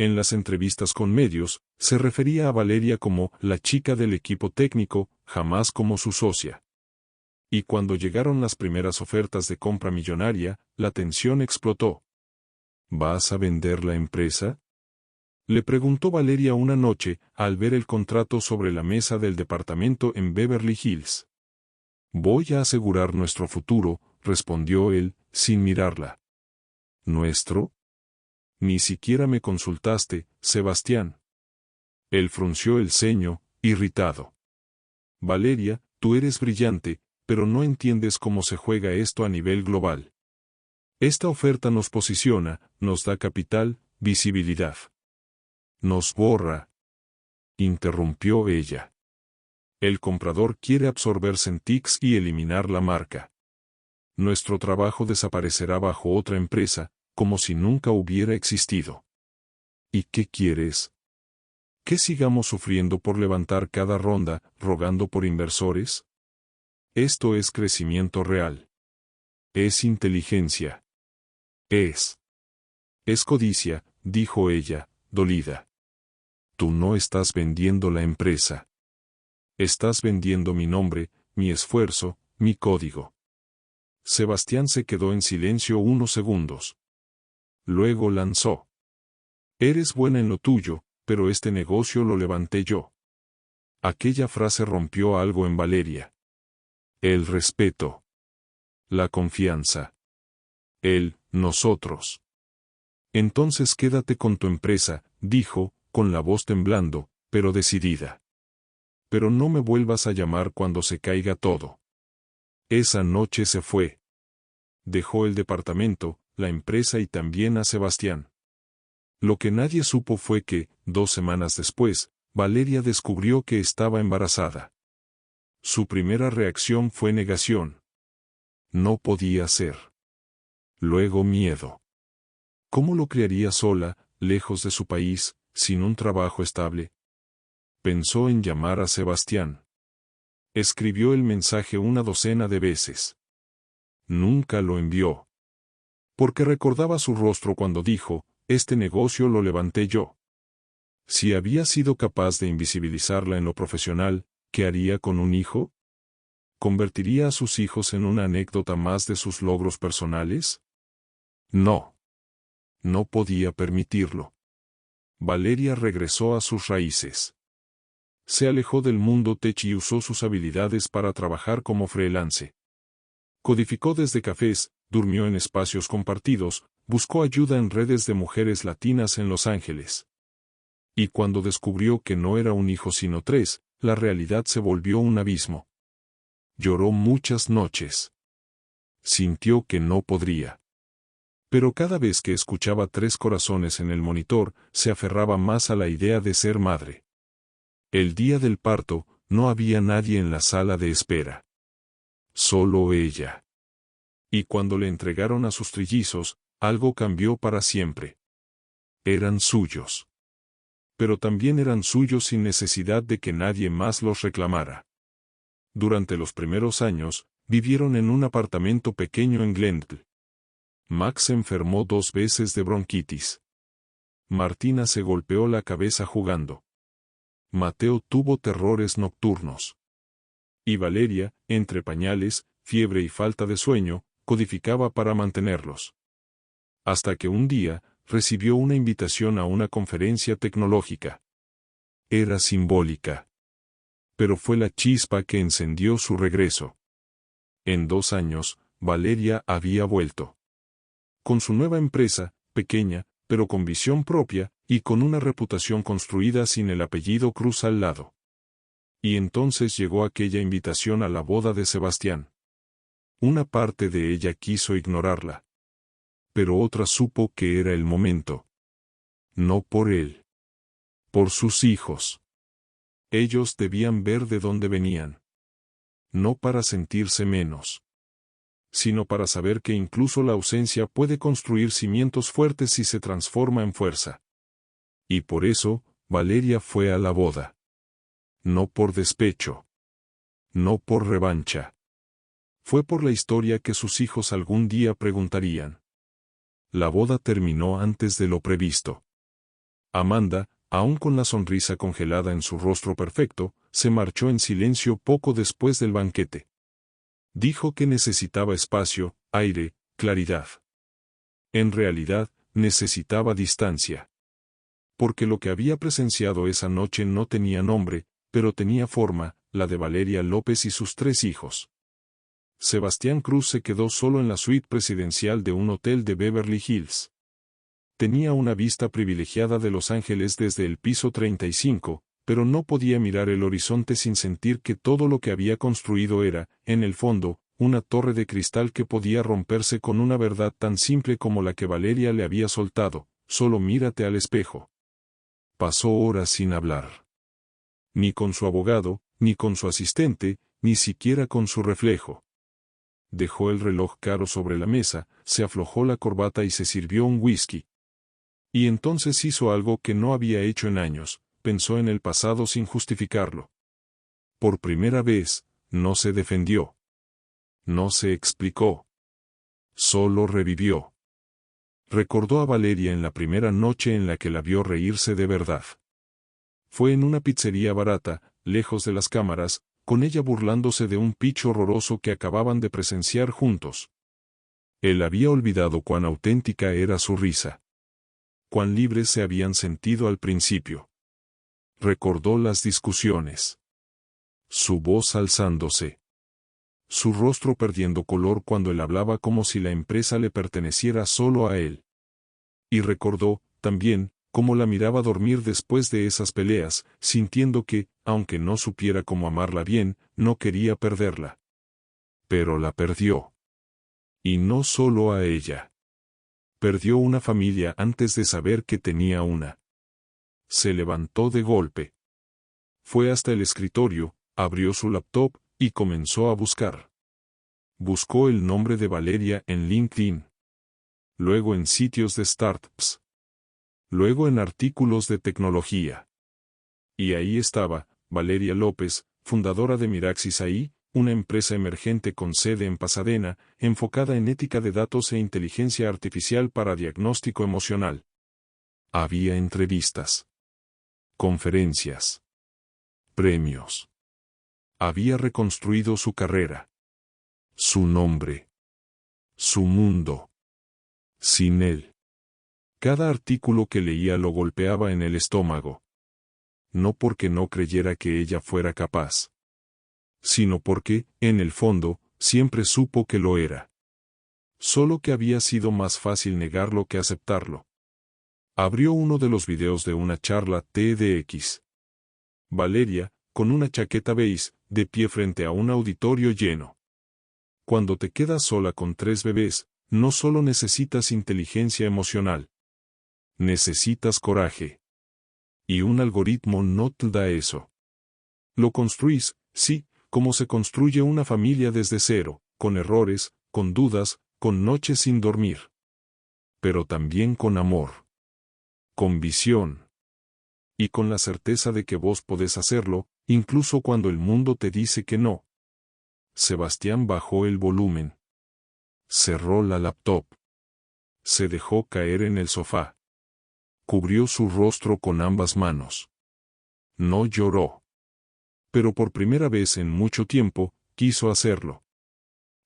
En las entrevistas con medios, se refería a Valeria como la chica del equipo técnico, jamás como su socia. Y cuando llegaron las primeras ofertas de compra millonaria, la tensión explotó. ¿Vas a vender la empresa?, le preguntó Valeria una noche, al ver el contrato sobre la mesa del departamento en Beverly Hills. Voy a asegurar nuestro futuro, respondió él, sin mirarla. ¿Nuestro? Ni siquiera me consultaste, Sebastián. Él frunció el ceño, irritado. Valeria, tú eres brillante, pero no entiendes cómo se juega esto a nivel global. Esta oferta nos posiciona, nos da capital, visibilidad. Nos borra, interrumpió ella. El comprador quiere absorber Centix y eliminar la marca. Nuestro trabajo desaparecerá bajo otra empresa, como si nunca hubiera existido. ¿Y qué quieres? ¿Que sigamos sufriendo por levantar cada ronda, rogando por inversores? Esto es crecimiento real. Es inteligencia. Es codicia, dijo ella, dolida. Tú no estás vendiendo la empresa. Estás vendiendo mi nombre, mi esfuerzo, mi código. Sebastián se quedó en silencio unos segundos. Luego lanzó. Eres buena en lo tuyo, pero este negocio lo levanté yo. Aquella frase rompió algo en Valeria. El respeto. La confianza. Nosotros. Entonces quédate con tu empresa, dijo, con la voz temblando, pero decidida. Pero no me vuelvas a llamar cuando se caiga todo. Esa noche se fue. Dejó el departamento, la empresa y también a Sebastián. Lo que nadie supo fue que, 2 semanas después, Valeria descubrió que estaba embarazada. Su primera reacción fue negación. No podía ser. Luego miedo. ¿Cómo lo criaría sola, lejos de su país, sin un trabajo estable? Pensó en llamar a Sebastián. Escribió el mensaje 1 docena de veces. Nunca lo envió. Porque recordaba su rostro cuando dijo, este negocio lo levanté yo. Si había sido capaz de invisibilizarla en lo profesional, ¿qué haría con un hijo? ¿Convertiría a sus hijos en una anécdota más de sus logros personales? No. No podía permitirlo. Valeria regresó a sus raíces. Se alejó del mundo tech y usó sus habilidades para trabajar como freelance. Codificó desde cafés, durmió en espacios compartidos, buscó ayuda en redes de mujeres latinas en Los Ángeles. Y cuando descubrió que no era un hijo sino 3, la realidad se volvió un abismo. Lloró muchas noches. Sintió que no podría. Pero cada vez que escuchaba 3 corazones en el monitor, se aferraba más a la idea de ser madre. El día del parto, no había nadie en la sala de espera. Solo ella. Y cuando le entregaron a sus trillizos, algo cambió para siempre. Eran suyos. Pero también eran suyos sin necesidad de que nadie más los reclamara. Durante los primeros años, vivieron en un apartamento pequeño en Glendale. Max se enfermó 2 veces de bronquitis. Martina se golpeó la cabeza jugando. Mateo tuvo terrores nocturnos. Y Valeria, entre pañales, fiebre y falta de sueño, codificaba para mantenerlos. Hasta que un día, recibió una invitación a una conferencia tecnológica. Era simbólica. Pero fue la chispa que encendió su regreso. En 2 años, Valeria había vuelto. Con su nueva empresa, pequeña, pero con visión propia, y con una reputación construida sin el apellido Cruz al lado. Y entonces llegó aquella invitación a la boda de Sebastián. Una parte de ella quiso ignorarla. Pero otra supo que era el momento. No por él. Por sus hijos. Ellos debían ver de dónde venían. No para sentirse menos, sino para saber que incluso la ausencia puede construir cimientos fuertes si se transforma en fuerza. Y por eso, Valeria fue a la boda. No por despecho. No por revancha. Fue por la historia que sus hijos algún día preguntarían. La boda terminó antes de lo previsto. Amanda, aún con la sonrisa congelada en su rostro perfecto, se marchó en silencio poco después del banquete. Dijo que necesitaba espacio, aire, claridad. En realidad, necesitaba distancia. Porque lo que había presenciado esa noche no tenía nombre, pero tenía forma, la de Valeria López y sus 3 hijos. Sebastián Cruz se quedó solo en la suite presidencial de un hotel de Beverly Hills. Tenía una vista privilegiada de Los Ángeles desde el piso 35, pero no podía mirar el horizonte sin sentir que todo lo que había construido era, en el fondo, una torre de cristal que podía romperse con una verdad tan simple como la que Valeria le había soltado: solo mírate al espejo. Pasó horas sin hablar. Ni con su abogado, ni con su asistente, ni siquiera con su reflejo. Dejó el reloj caro sobre la mesa, se aflojó la corbata y se sirvió un whisky. Y entonces hizo algo que no había hecho en años: pensó en el pasado sin justificarlo. Por primera vez, no se defendió. No se explicó. Solo revivió. Recordó a Valeria en la primera noche en la que la vio reírse de verdad. Fue en una pizzería barata, lejos de las cámaras, con ella burlándose de un pitch horroroso que acababan de presenciar juntos. Él había olvidado cuán auténtica era su risa. Cuán libres se habían sentido al principio. Recordó las discusiones. Su voz alzándose. Su rostro perdiendo color cuando él hablaba como si la empresa le perteneciera solo a él. Y recordó, también, cómo la miraba dormir después de esas peleas, sintiendo que, aunque no supiera cómo amarla bien, no quería perderla. Pero la perdió. Y no solo a ella. Perdió una familia antes de saber que tenía una. Se levantó de golpe. Fue hasta el escritorio, abrió su laptop, y comenzó a buscar. Buscó el nombre de Valeria en LinkedIn. Luego en sitios de startups. Luego en artículos de tecnología. Y ahí estaba, Valeria López, fundadora de Miraxis AI, una empresa emergente con sede en Pasadena, enfocada en ética de datos e inteligencia artificial para diagnóstico emocional. Había entrevistas. Conferencias. Premios. Había reconstruido su carrera. Su nombre. Su mundo. Sin él. Cada artículo que leía lo golpeaba en el estómago. No porque no creyera que ella fuera capaz, sino porque, en el fondo, siempre supo que lo era. Solo que había sido más fácil negarlo que aceptarlo. Abrió uno de los videos de una charla TEDx. Valeria, con una chaqueta beige, de pie frente a un auditorio lleno. Cuando te quedas sola con 3 bebés, no solo necesitas inteligencia emocional. Necesitas coraje. Y un algoritmo no te da eso. Lo construís, sí, como se construye una familia desde cero, con errores, con dudas, con noches sin dormir. Pero también con amor. Con visión. Y con la certeza de que vos podés hacerlo, incluso cuando el mundo te dice que no. Sebastián bajó el volumen. Cerró la laptop. Se dejó caer en el sofá. Cubrió su rostro con ambas manos. No lloró. Pero por primera vez en mucho tiempo, quiso hacerlo.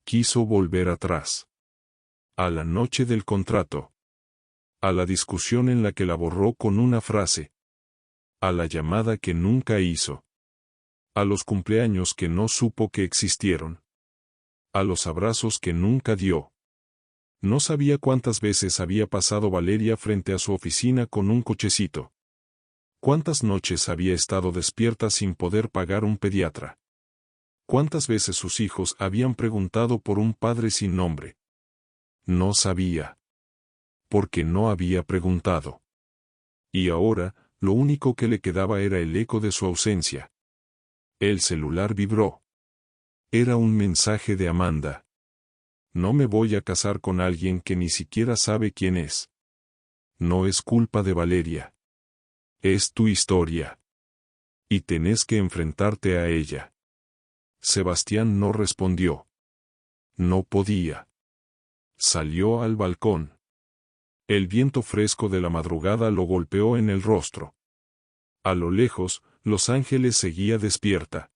Quiso volver atrás. A la noche del contrato. A la discusión en la que la borró con una frase. A la llamada que nunca hizo. A los cumpleaños que no supo que existieron. A los abrazos que nunca dio. No sabía cuántas veces había pasado Valeria frente a su oficina con un cochecito. Cuántas noches había estado despierta sin poder pagar un pediatra. Cuántas veces sus hijos habían preguntado por un padre sin nombre. No sabía. Porque no había preguntado. Y ahora, lo único que le quedaba era el eco de su ausencia. El celular vibró. Era un mensaje de Amanda. No me voy a casar con alguien que ni siquiera sabe quién es. No es culpa de Valeria. Es tu historia. Y tenés que enfrentarte a ella. Sebastián no respondió. No podía. Salió al balcón. El viento fresco de la madrugada lo golpeó en el rostro. A lo lejos, Los Ángeles seguía despierta.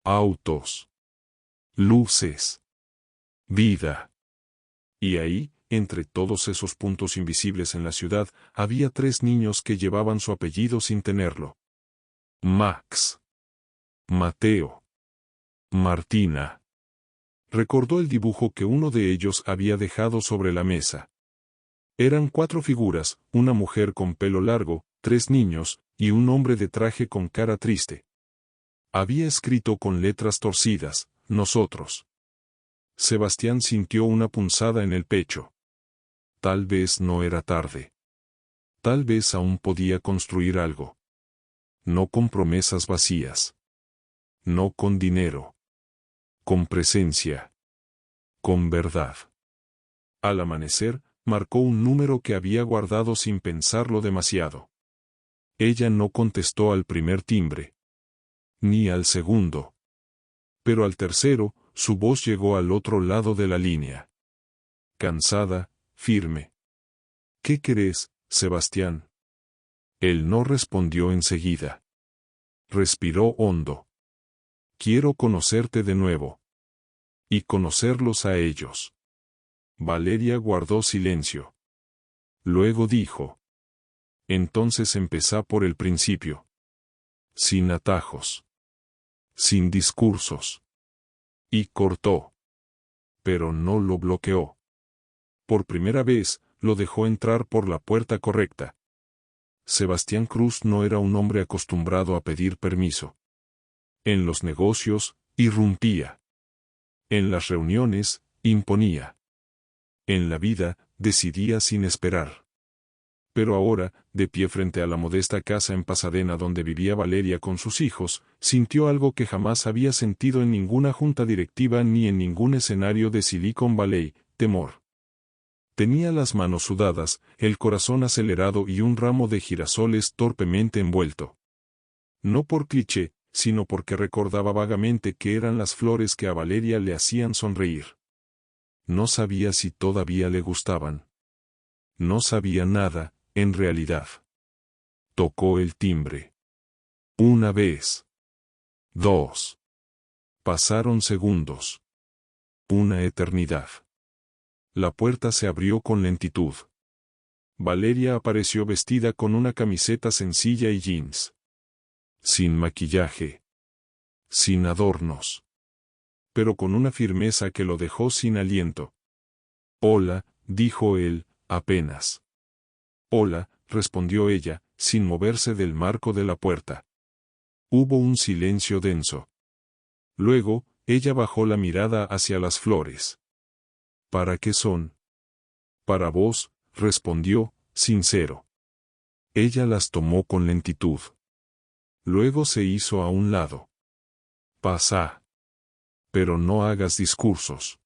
Autos. Luces. Vida. Y ahí, entre todos esos puntos invisibles en la ciudad, había 3 niños que llevaban su apellido sin tenerlo. Max. Mateo. Martina. Recordó el dibujo que uno de ellos había dejado sobre la mesa. Eran 4 figuras, una mujer con pelo largo, 3 niños, y un hombre de traje con cara triste. Había escrito con letras torcidas, nosotros. Sebastián sintió una punzada en el pecho. Tal vez no era tarde. Tal vez aún podía construir algo. No con promesas vacías. No con dinero. Con presencia. Con verdad. Al amanecer, marcó un número que había guardado sin pensarlo demasiado. Ella no contestó al primer timbre. Ni al segundo. Pero al tercero, su voz llegó al otro lado de la línea. Cansada, firme. ¿Qué querés, Sebastián? Él no respondió enseguida. Respiró hondo. Quiero conocerte de nuevo. Y conocerlos a ellos. Valeria guardó silencio. Luego dijo. Entonces empezá por el principio. Sin atajos. Sin discursos. Y cortó. Pero no lo bloqueó. Por primera vez, lo dejó entrar por la puerta correcta. Sebastián Cruz no era un hombre acostumbrado a pedir permiso. En los negocios, irrumpía. En las reuniones, imponía. En la vida, decidía sin esperar. Pero ahora, de pie frente a la modesta casa en Pasadena donde vivía Valeria con sus hijos, sintió algo que jamás había sentido en ninguna junta directiva ni en ningún escenario de Silicon Valley: temor. Tenía las manos sudadas, el corazón acelerado y un ramo de girasoles torpemente envuelto. No por cliché, sino porque recordaba vagamente que eran las flores que a Valeria le hacían sonreír. No sabía si todavía le gustaban. No sabía nada, en realidad. Tocó el timbre. 1 vez. 2. Pasaron segundos. 1 eternidad. La puerta se abrió con lentitud. Valeria apareció vestida con una camiseta sencilla y jeans. Sin maquillaje. Sin adornos. Pero con una firmeza que lo dejó sin aliento. Hola, dijo él, apenas. Hola, respondió ella, sin moverse del marco de la puerta. Hubo un silencio denso. Luego, ella bajó la mirada hacia las flores. ¿Para qué son? Para vos, respondió, sincero. Ella las tomó con lentitud. Luego se hizo a un lado. Pasá. Pero no hagas discursos.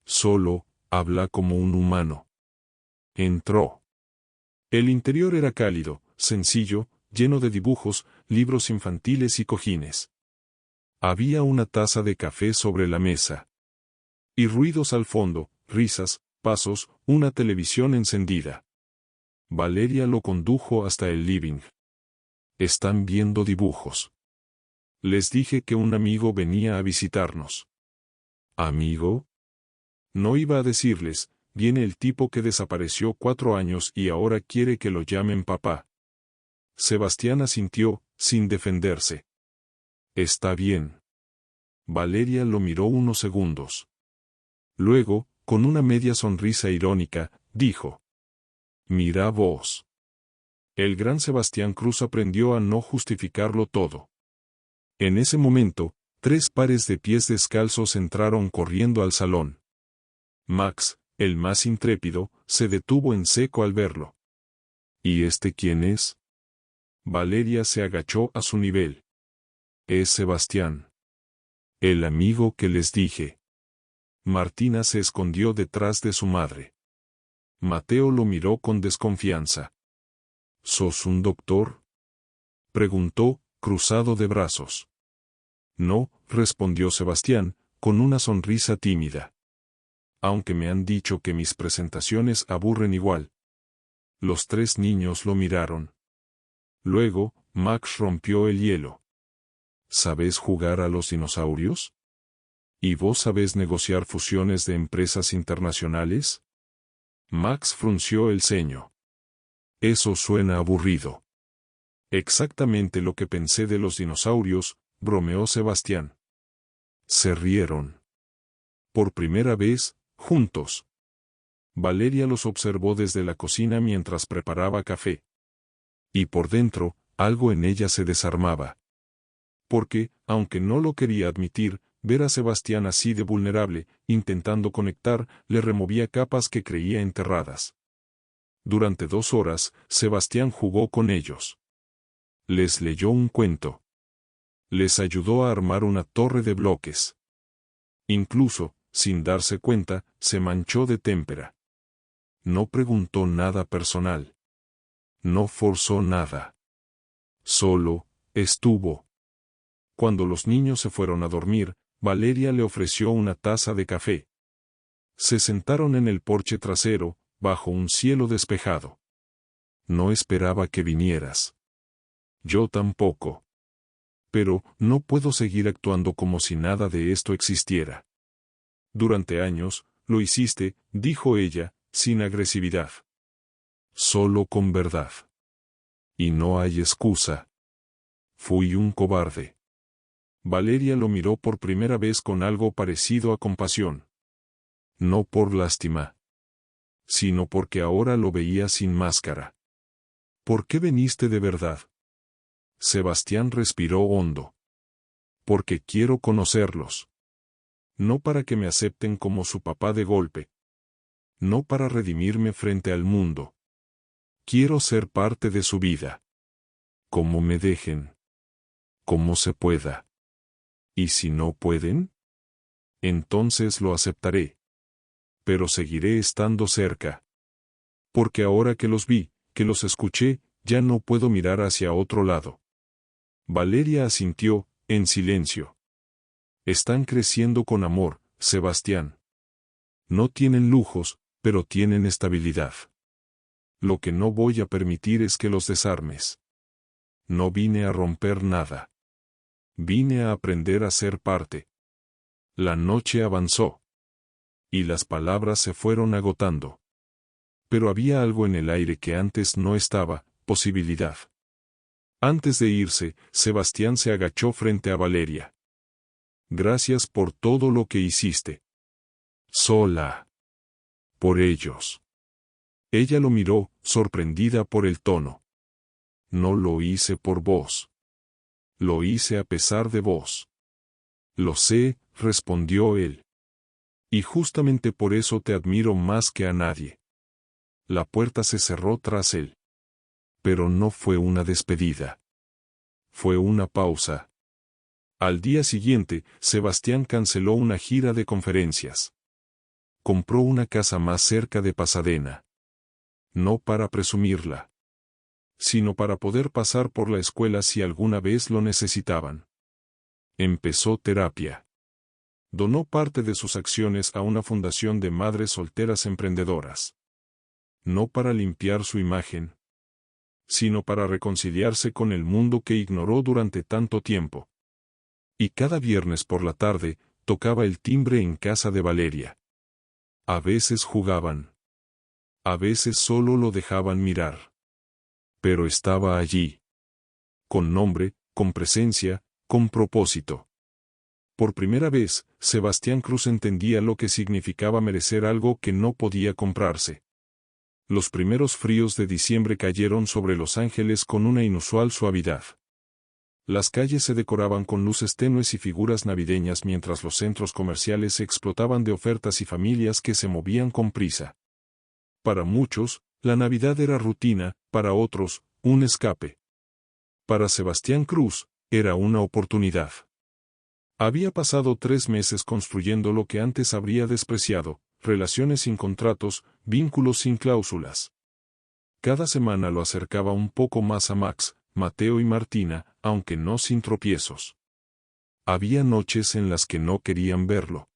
Solo, habla como un humano. Entró. El interior era cálido, sencillo, lleno de dibujos, libros infantiles y cojines. Había una taza de café sobre la mesa. Y ruidos al fondo, risas, pasos, una televisión encendida. Valeria lo condujo hasta el living. Están viendo dibujos. Les dije que un amigo venía a visitarnos. ¿Amigo? No iba a decirles, viene el tipo que desapareció 4 años y ahora quiere que lo llamen papá. Sebastián asintió, sin defenderse. Está bien. Valeria lo miró unos segundos. Luego, con una media sonrisa irónica, dijo. Mira vos. El gran Sebastián Cruz aprendió a no justificarlo todo. En ese momento, 3 pares de pies descalzos entraron corriendo al salón. Max, el más intrépido, se detuvo en seco al verlo. ¿Y este quién es? Valeria se agachó a su nivel. Es Sebastián. El amigo que les dije. Martina se escondió detrás de su madre. Mateo lo miró con desconfianza. ¿Sos un doctor? Preguntó, cruzado de brazos. No, respondió Sebastián, con una sonrisa tímida. Aunque me han dicho que mis presentaciones aburren igual. Los tres niños lo miraron. Luego, Max rompió el hielo. ¿Sabes jugar a los dinosaurios? ¿Y vos sabés negociar fusiones de empresas internacionales? Max frunció el ceño. Eso suena aburrido. Exactamente lo que pensé de los dinosaurios, bromeó Sebastián. Se rieron. Por primera vez, juntos. Valeria los observó desde la cocina mientras preparaba café. Y por dentro, algo en ella se desarmaba. Porque, aunque no lo quería admitir, ver a Sebastián así de vulnerable, intentando conectar, le removía capas que creía enterradas. Durante 2 horas, Sebastián jugó con ellos. Les leyó un cuento. Les ayudó a armar una torre de bloques. Incluso, sin darse cuenta, se manchó de témpera. No preguntó nada personal. No forzó nada. Solo, estuvo. Cuando los niños se fueron a dormir, Valeria le ofreció una taza de café. Se sentaron en el porche trasero, bajo un cielo despejado. No esperaba que vinieras. Yo tampoco. Pero, no puedo seguir actuando como si nada de esto existiera. Durante años, lo hiciste, dijo ella, sin agresividad. Solo con verdad. Y no hay excusa. Fui un cobarde. Valeria lo miró por primera vez con algo parecido a compasión. No por lástima, sino porque ahora lo veía sin máscara. ¿Por qué veniste de verdad? Sebastián respiró hondo. Porque quiero conocerlos. No para que me acepten como su papá de golpe. No para redimirme frente al mundo. Quiero ser parte de su vida. Como me dejen. Como se pueda. ¿Y si no pueden? Entonces lo aceptaré. Pero seguiré estando cerca. Porque ahora que los vi, que los escuché, ya no puedo mirar hacia otro lado. Valeria asintió, en silencio. Están creciendo con amor, Sebastián. No tienen lujos, pero tienen estabilidad. Lo que no voy a permitir es que los desarmes. No vine a romper nada. Vine a aprender a ser parte. La noche avanzó. Y las palabras se fueron agotando. Pero había algo en el aire que antes no estaba, posibilidad. Antes de irse, Sebastián se agachó frente a Valeria. Gracias por todo lo que hiciste. Sola. Por ellos. Ella lo miró, sorprendida por el tono. No lo hice por vos. Lo hice a pesar de vos. Lo sé, respondió él. Y justamente por eso te admiro más que a nadie. La puerta se cerró tras él. Pero no fue una despedida. Fue una pausa. Al día siguiente, Sebastián canceló una gira de conferencias. Compró una casa más cerca de Pasadena. No para presumirla, sino para poder pasar por la escuela si alguna vez lo necesitaban. Empezó terapia. Donó parte de sus acciones a una fundación de madres solteras emprendedoras. No para limpiar su imagen, sino para reconciliarse con el mundo que ignoró durante tanto tiempo. Y cada viernes por la tarde, tocaba el timbre en casa de Valeria. A veces jugaban. A veces solo lo dejaban mirar. Pero estaba allí. Con nombre, con presencia, con propósito. Por primera vez, Sebastián Cruz entendía lo que significaba merecer algo que no podía comprarse. Los primeros fríos de diciembre cayeron sobre Los Ángeles con una inusual suavidad. Las calles se decoraban con luces tenues y figuras navideñas mientras los centros comerciales se explotaban de ofertas y familias que se movían con prisa. Para muchos, la Navidad era rutina, para otros, un escape. Para Sebastián Cruz, era una oportunidad. Había pasado 3 meses construyendo lo que antes habría despreciado, relaciones sin contratos, vínculos sin cláusulas. Cada semana lo acercaba un poco más a Max, Mateo y Martina, aunque no sin tropiezos. Había noches en las que no querían verlo.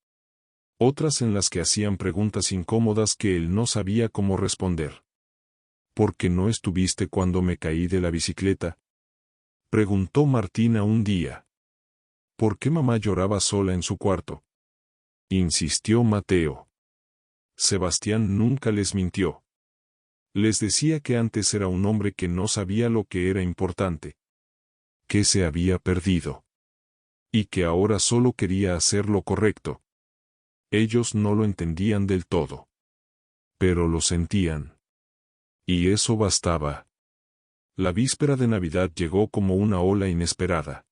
Otras en las que hacían preguntas incómodas que él no sabía cómo responder. ¿Por qué no estuviste cuando me caí de la bicicleta?, preguntó Martina un día. ¿Por qué mamá lloraba sola en su cuarto?, insistió Mateo. Sebastián nunca les mintió. Les decía que antes era un hombre que no sabía lo que era importante, que se había perdido, y que ahora solo quería hacer lo correcto. Ellos no lo entendían del todo, pero lo sentían. Y eso bastaba. La víspera de Navidad llegó como una ola inesperada.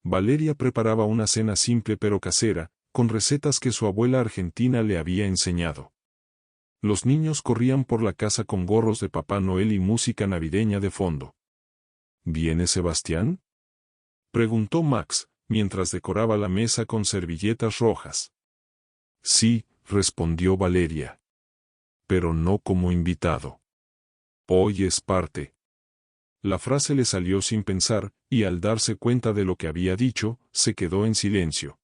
Valeria preparaba una cena simple pero casera, con recetas que su abuela argentina le había enseñado. Los niños corrían por la casa con gorros de Papá Noel y música navideña de fondo. ¿Viene Sebastián?, preguntó Max, mientras decoraba la mesa con servilletas rojas. Sí, respondió Valeria. Pero no como invitado. Hoy es parte. La frase le salió sin pensar, y al darse cuenta de lo que había dicho, se quedó en silencio.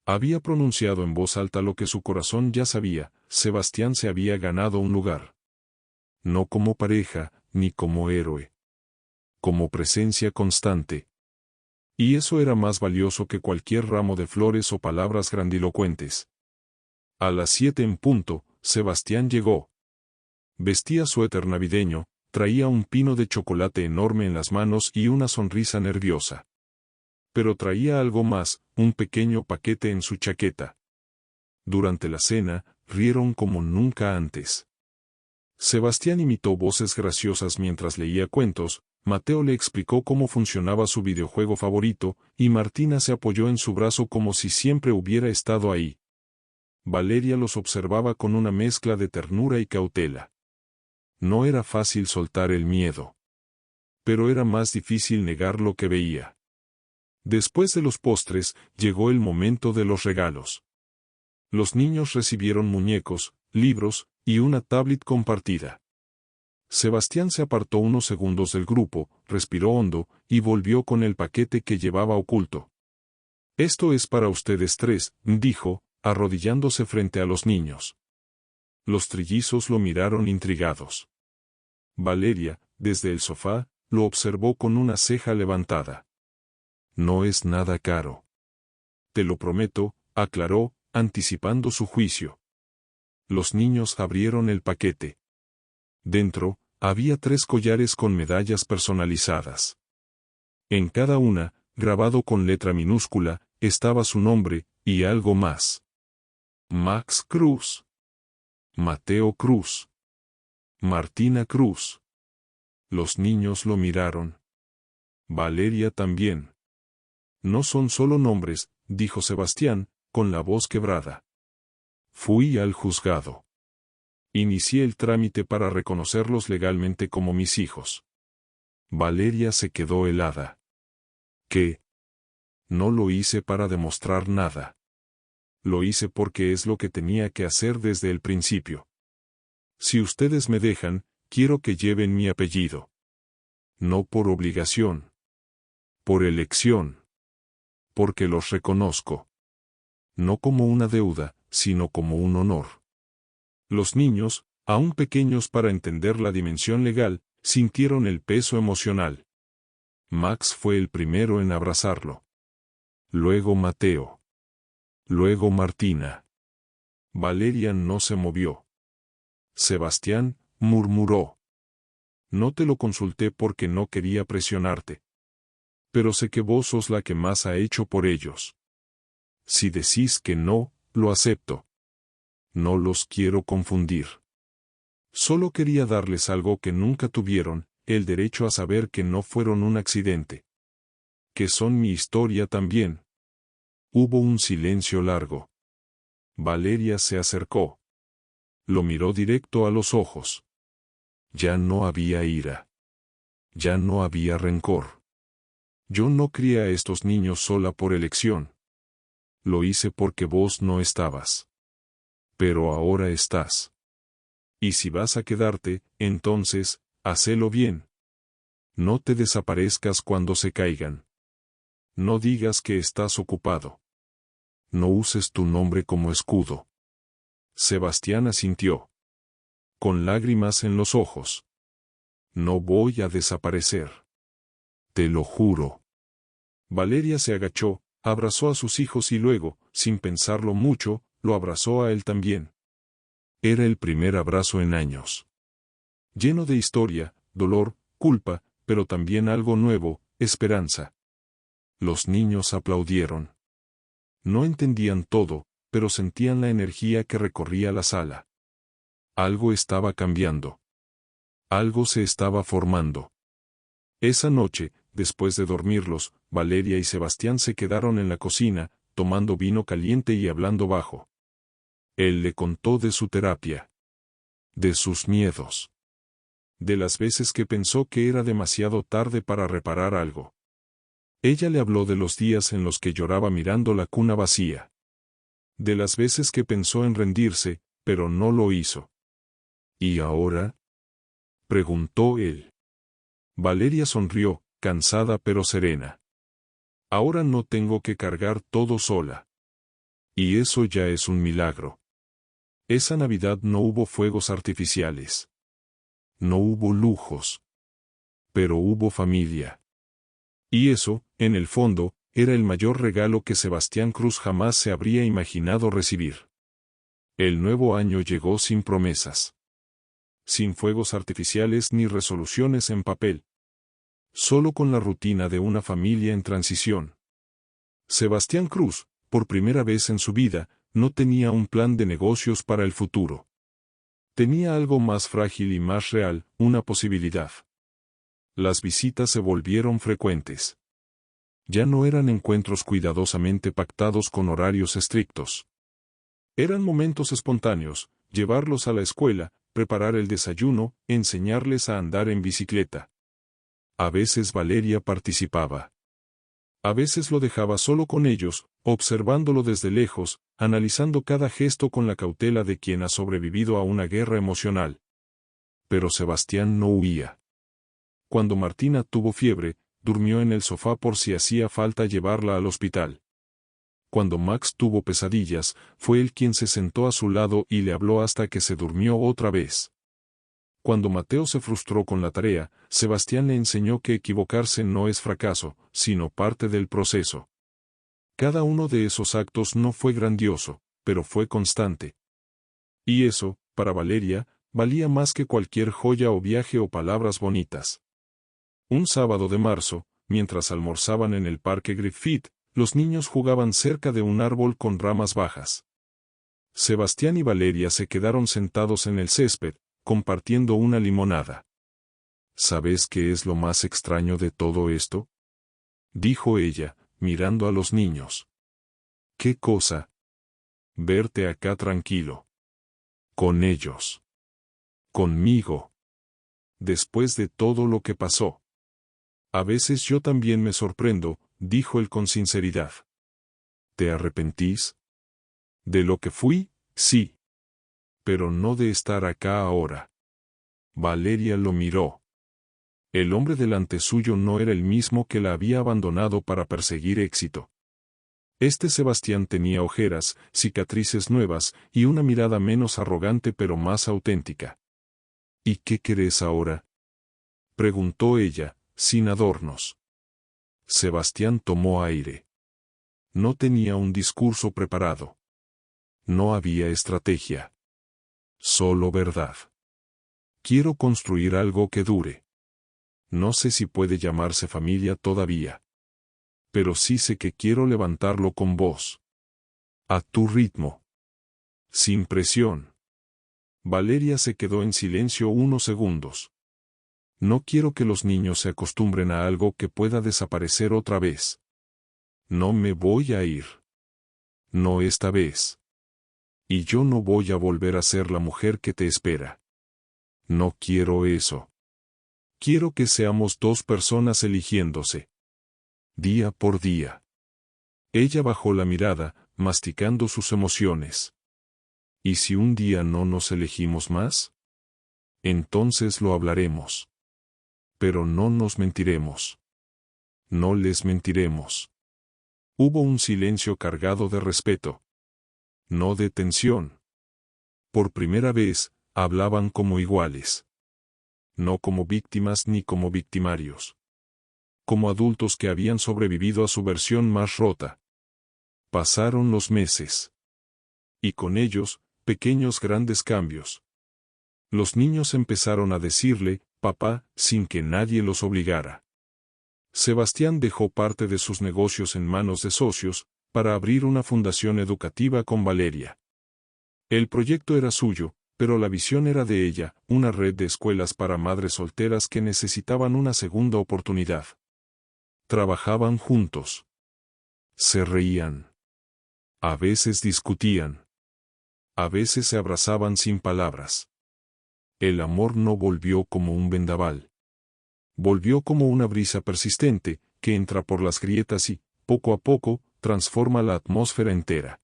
Había pronunciado en voz alta lo que su corazón ya sabía: Sebastián se había ganado un lugar. No como pareja, ni como héroe. Como presencia constante. Y eso era más valioso que cualquier ramo de flores o palabras grandilocuentes. A las 7 en punto, Sebastián llegó. Vestía suéter navideño, traía un pino de chocolate enorme en las manos y una sonrisa nerviosa. Pero traía algo más, un pequeño paquete en su chaqueta. Durante la cena, rieron como nunca antes. Sebastián imitó voces graciosas mientras leía cuentos, Mateo le explicó cómo funcionaba su videojuego favorito, y Martina se apoyó en su brazo como si siempre hubiera estado ahí. Valeria los observaba con una mezcla de ternura y cautela. No era fácil soltar el miedo. Pero era más difícil negar lo que veía. Después de los postres, llegó el momento de los regalos. Los niños recibieron muñecos, libros, y una tablet compartida. Sebastián se apartó unos segundos del grupo, respiró hondo, y volvió con el paquete que llevaba oculto. Esto es para ustedes tres, dijo, arrodillándose frente a los niños. Los trillizos lo miraron intrigados. Valeria, desde el sofá, lo observó con una ceja levantada. No es nada caro. Te lo prometo, aclaró, anticipando su juicio. Los niños abrieron el paquete. Dentro, había 3 collares con medallas personalizadas. En cada una, grabado con letra minúscula, estaba su nombre, y algo más. Max Cruz. Mateo Cruz. Martina Cruz. Los niños lo miraron. Valeria también. No son solo nombres, dijo Sebastián, con la voz quebrada. Fui al juzgado. Inicié el trámite para reconocerlos legalmente como mis hijos. Valeria se quedó helada. ¿Qué? No lo hice para demostrar nada. Lo hice porque es lo que tenía que hacer desde el principio. Si ustedes me dejan, quiero que lleven mi apellido. No por obligación. Por elección. Porque los reconozco. No como una deuda, sino como un honor. Los niños, aún pequeños para entender la dimensión legal, sintieron el peso emocional. Max fue el primero en abrazarlo. Luego Mateo. Luego Martina. Valeria no se movió. Sebastián, murmuró. No te lo consulté porque no quería presionarte. Pero sé que vos sos la que más ha hecho por ellos. Si decís que no, lo acepto. No los quiero confundir. Solo quería darles algo que nunca tuvieron, el derecho a saber que no fueron un accidente. Que son mi historia también. Hubo un silencio largo. Valeria se acercó. Lo miró directo a los ojos. Ya no había ira. Ya no había rencor. Yo no crié a estos niños sola por elección. Lo hice porque vos no estabas. Pero ahora estás. Y si vas a quedarte, entonces, hacelo bien. No te desaparezcas cuando se caigan. No digas que estás ocupado. No uses tu nombre como escudo. Sebastián asintió. con lágrimas en los ojos. No voy a desaparecer. Te lo juro. Valeria se agachó, abrazó a sus hijos y luego, sin pensarlo mucho, lo abrazó a él también. Era el primer abrazo en años. Lleno de historia, dolor, culpa, pero también algo nuevo, esperanza. Los niños aplaudieron. No entendían todo, pero sentían la energía que recorría la sala. Algo estaba cambiando. Algo se estaba formando. Esa noche, después de dormirlos, Valeria y Sebastián se quedaron en la cocina, tomando vino caliente y hablando bajo. Él le contó de su terapia. De sus miedos. De las veces que pensó que era demasiado tarde para reparar algo. Ella le habló de los días en los que lloraba mirando la cuna vacía. De las veces que pensó en rendirse, pero no lo hizo. ¿Y ahora? Preguntó él. Valeria sonrió, cansada pero serena. Ahora no tengo que cargar todo sola. Y eso ya es un milagro. Esa Navidad no hubo fuegos artificiales. No hubo lujos. Pero hubo familia. Y eso, en el fondo, era el mayor regalo que Sebastián Cruz jamás se habría imaginado recibir. El nuevo año llegó sin promesas. Sin fuegos artificiales ni resoluciones en papel. Solo con la rutina de una familia en transición. Sebastián Cruz, por primera vez en su vida, no tenía un plan de negocios para el futuro. Tenía algo más frágil y más real, una posibilidad. Las visitas se volvieron frecuentes. Ya no eran encuentros cuidadosamente pactados con horarios estrictos. Eran momentos espontáneos, llevarlos a la escuela, preparar el desayuno, enseñarles a andar en bicicleta. A veces Valeria participaba. A veces lo dejaba solo con ellos, observándolo desde lejos, analizando cada gesto con la cautela de quien ha sobrevivido a una guerra emocional. Pero Sebastián no huía. Cuando Martina tuvo fiebre, durmió en el sofá por si hacía falta llevarla al hospital. Cuando Max tuvo pesadillas, fue él quien se sentó a su lado y le habló hasta que se durmió otra vez. Cuando Mateo se frustró con la tarea, Sebastián le enseñó que equivocarse no es fracaso, sino parte del proceso. Cada uno de esos actos no fue grandioso, pero fue constante. Y eso, para Valeria, valía más que cualquier joya o viaje o palabras bonitas. Un sábado de marzo, mientras almorzaban en el parque Griffith, los niños jugaban cerca de un árbol con ramas bajas. Sebastián y Valeria se quedaron sentados en el césped, compartiendo una limonada. ¿Sabes qué es lo más extraño de todo esto? Dijo ella, mirando a los niños. ¿Qué cosa? Verte acá tranquilo. Con ellos. Conmigo. Después de todo lo que pasó. A veces yo también me sorprendo, dijo él con sinceridad. ¿Te arrepentís? De lo que fui, sí. Pero no de estar acá ahora. Valeria lo miró. El hombre delante suyo no era el mismo que la había abandonado para perseguir éxito. Este Sebastián tenía ojeras, cicatrices nuevas y una mirada menos arrogante pero más auténtica. ¿Y qué querés ahora? Preguntó ella, sin adornos. Sebastián tomó aire. No tenía un discurso preparado. No había estrategia. Solo verdad. Quiero construir algo que dure. No sé si puede llamarse familia todavía. Pero sí sé que quiero levantarlo con vos. A tu ritmo. Sin presión. Valeria se quedó en silencio unos segundos. No quiero que los niños se acostumbren a algo que pueda desaparecer otra vez. No me voy a ir. No esta vez. Y yo no voy a volver a ser la mujer que te espera. No quiero eso. Quiero que seamos dos personas eligiéndose. Día por día. Ella bajó la mirada, masticando sus emociones. ¿Y si un día no nos elegimos más? Entonces lo hablaremos. Pero no nos mentiremos. No les mentiremos. Hubo un silencio cargado de respeto. No de tensión. Por primera vez, Hablaban como iguales. No como víctimas ni como victimarios. Como adultos que habían sobrevivido a su versión más rota. Pasaron los meses. Y con ellos, pequeños grandes cambios. Los niños empezaron a decirle, papá, sin que nadie los obligara. Sebastián dejó parte de sus negocios en manos de socios, para abrir una fundación educativa con Valeria. El proyecto era suyo, pero la visión era de ella, una red de escuelas para madres solteras que necesitaban una segunda oportunidad. Trabajaban juntos. Se reían. A veces discutían. A veces se abrazaban sin palabras. El amor no volvió como un vendaval. Volvió como una brisa persistente, que entra por las grietas y, poco a poco, transforma la atmósfera entera.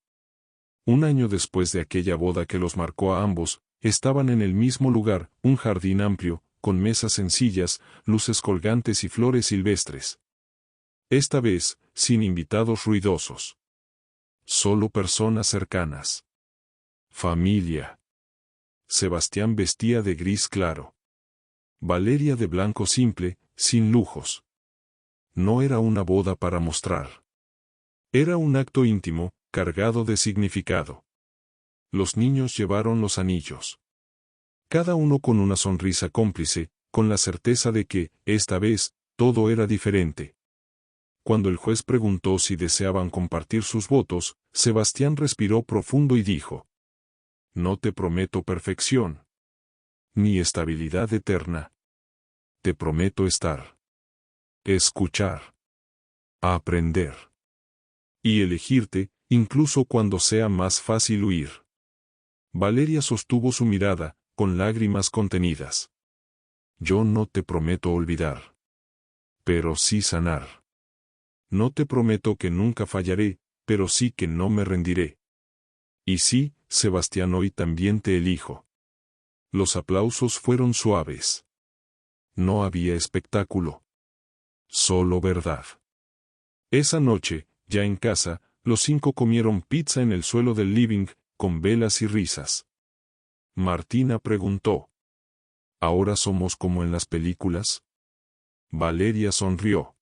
Un año después de aquella boda que los marcó a ambos, estaban en el mismo lugar, un jardín amplio, con mesas sencillas, luces colgantes y flores silvestres. Esta vez, sin invitados ruidosos. Solo personas cercanas. Familia. Sebastián vestía de gris claro. Valeria de blanco simple, sin lujos. No era una boda para mostrar. Era un acto íntimo, cargado de significado. Los niños llevaron los anillos. Cada uno con una sonrisa cómplice, con la certeza de que, esta vez, todo era diferente. Cuando el juez preguntó si deseaban compartir sus votos, Sebastián respiró profundo y dijo: no te prometo perfección. Ni estabilidad eterna. Te prometo estar. Escuchar. Aprender. Y elegirte, incluso cuando sea más fácil huir. Valeria sostuvo su mirada, con lágrimas contenidas. Yo no te prometo olvidar. Pero sí sanar. No te prometo que nunca fallaré, pero sí que no me rendiré. Y sí, Sebastián, hoy también te elijo. Los aplausos fueron suaves. No había espectáculo. Solo verdad. Esa noche, ya en casa, los 5 comieron pizza en el suelo del living, con velas y risas. Martina preguntó: ¿ahora somos como en las películas? Valeria sonrió.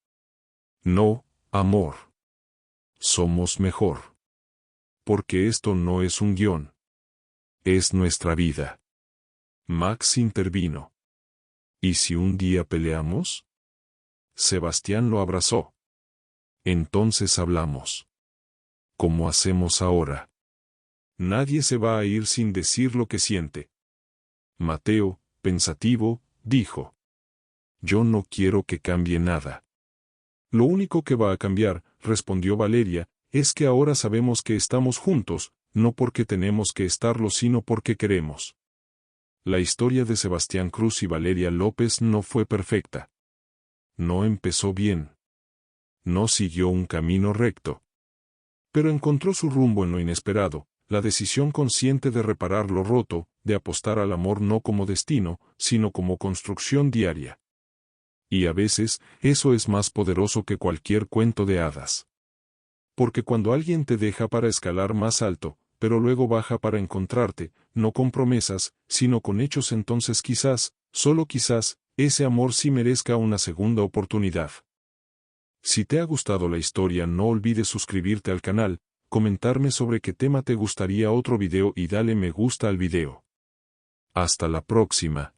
No, amor. Somos mejor. Porque esto no es un guión. Es nuestra vida. Max intervino. ¿Y si un día peleamos? Sebastián lo abrazó. Entonces hablamos. ¿Cómo hacemos ahora? Nadie se va a ir sin decir lo que siente. Mateo, pensativo, dijo: yo no quiero que cambie nada. Lo único que va a cambiar, respondió Valeria, es que ahora sabemos que estamos juntos, no porque tenemos que estarlo sino porque queremos. La historia de Sebastián Cruz y Valeria López no fue perfecta. No empezó bien. No siguió un camino recto. Pero encontró su rumbo en lo inesperado, la decisión consciente de reparar lo roto, de apostar al amor no como destino, sino como construcción diaria. Y a veces, eso es más poderoso que cualquier cuento de hadas. Porque cuando alguien te deja para escalar más alto, pero luego baja para encontrarte, no con promesas, sino con hechos, entonces quizás, solo quizás, ese amor sí merezca una segunda oportunidad. Si te ha gustado la historia, no olvides suscribirte al canal, comentarme sobre qué tema te gustaría otro video y dale me gusta al video. Hasta la próxima.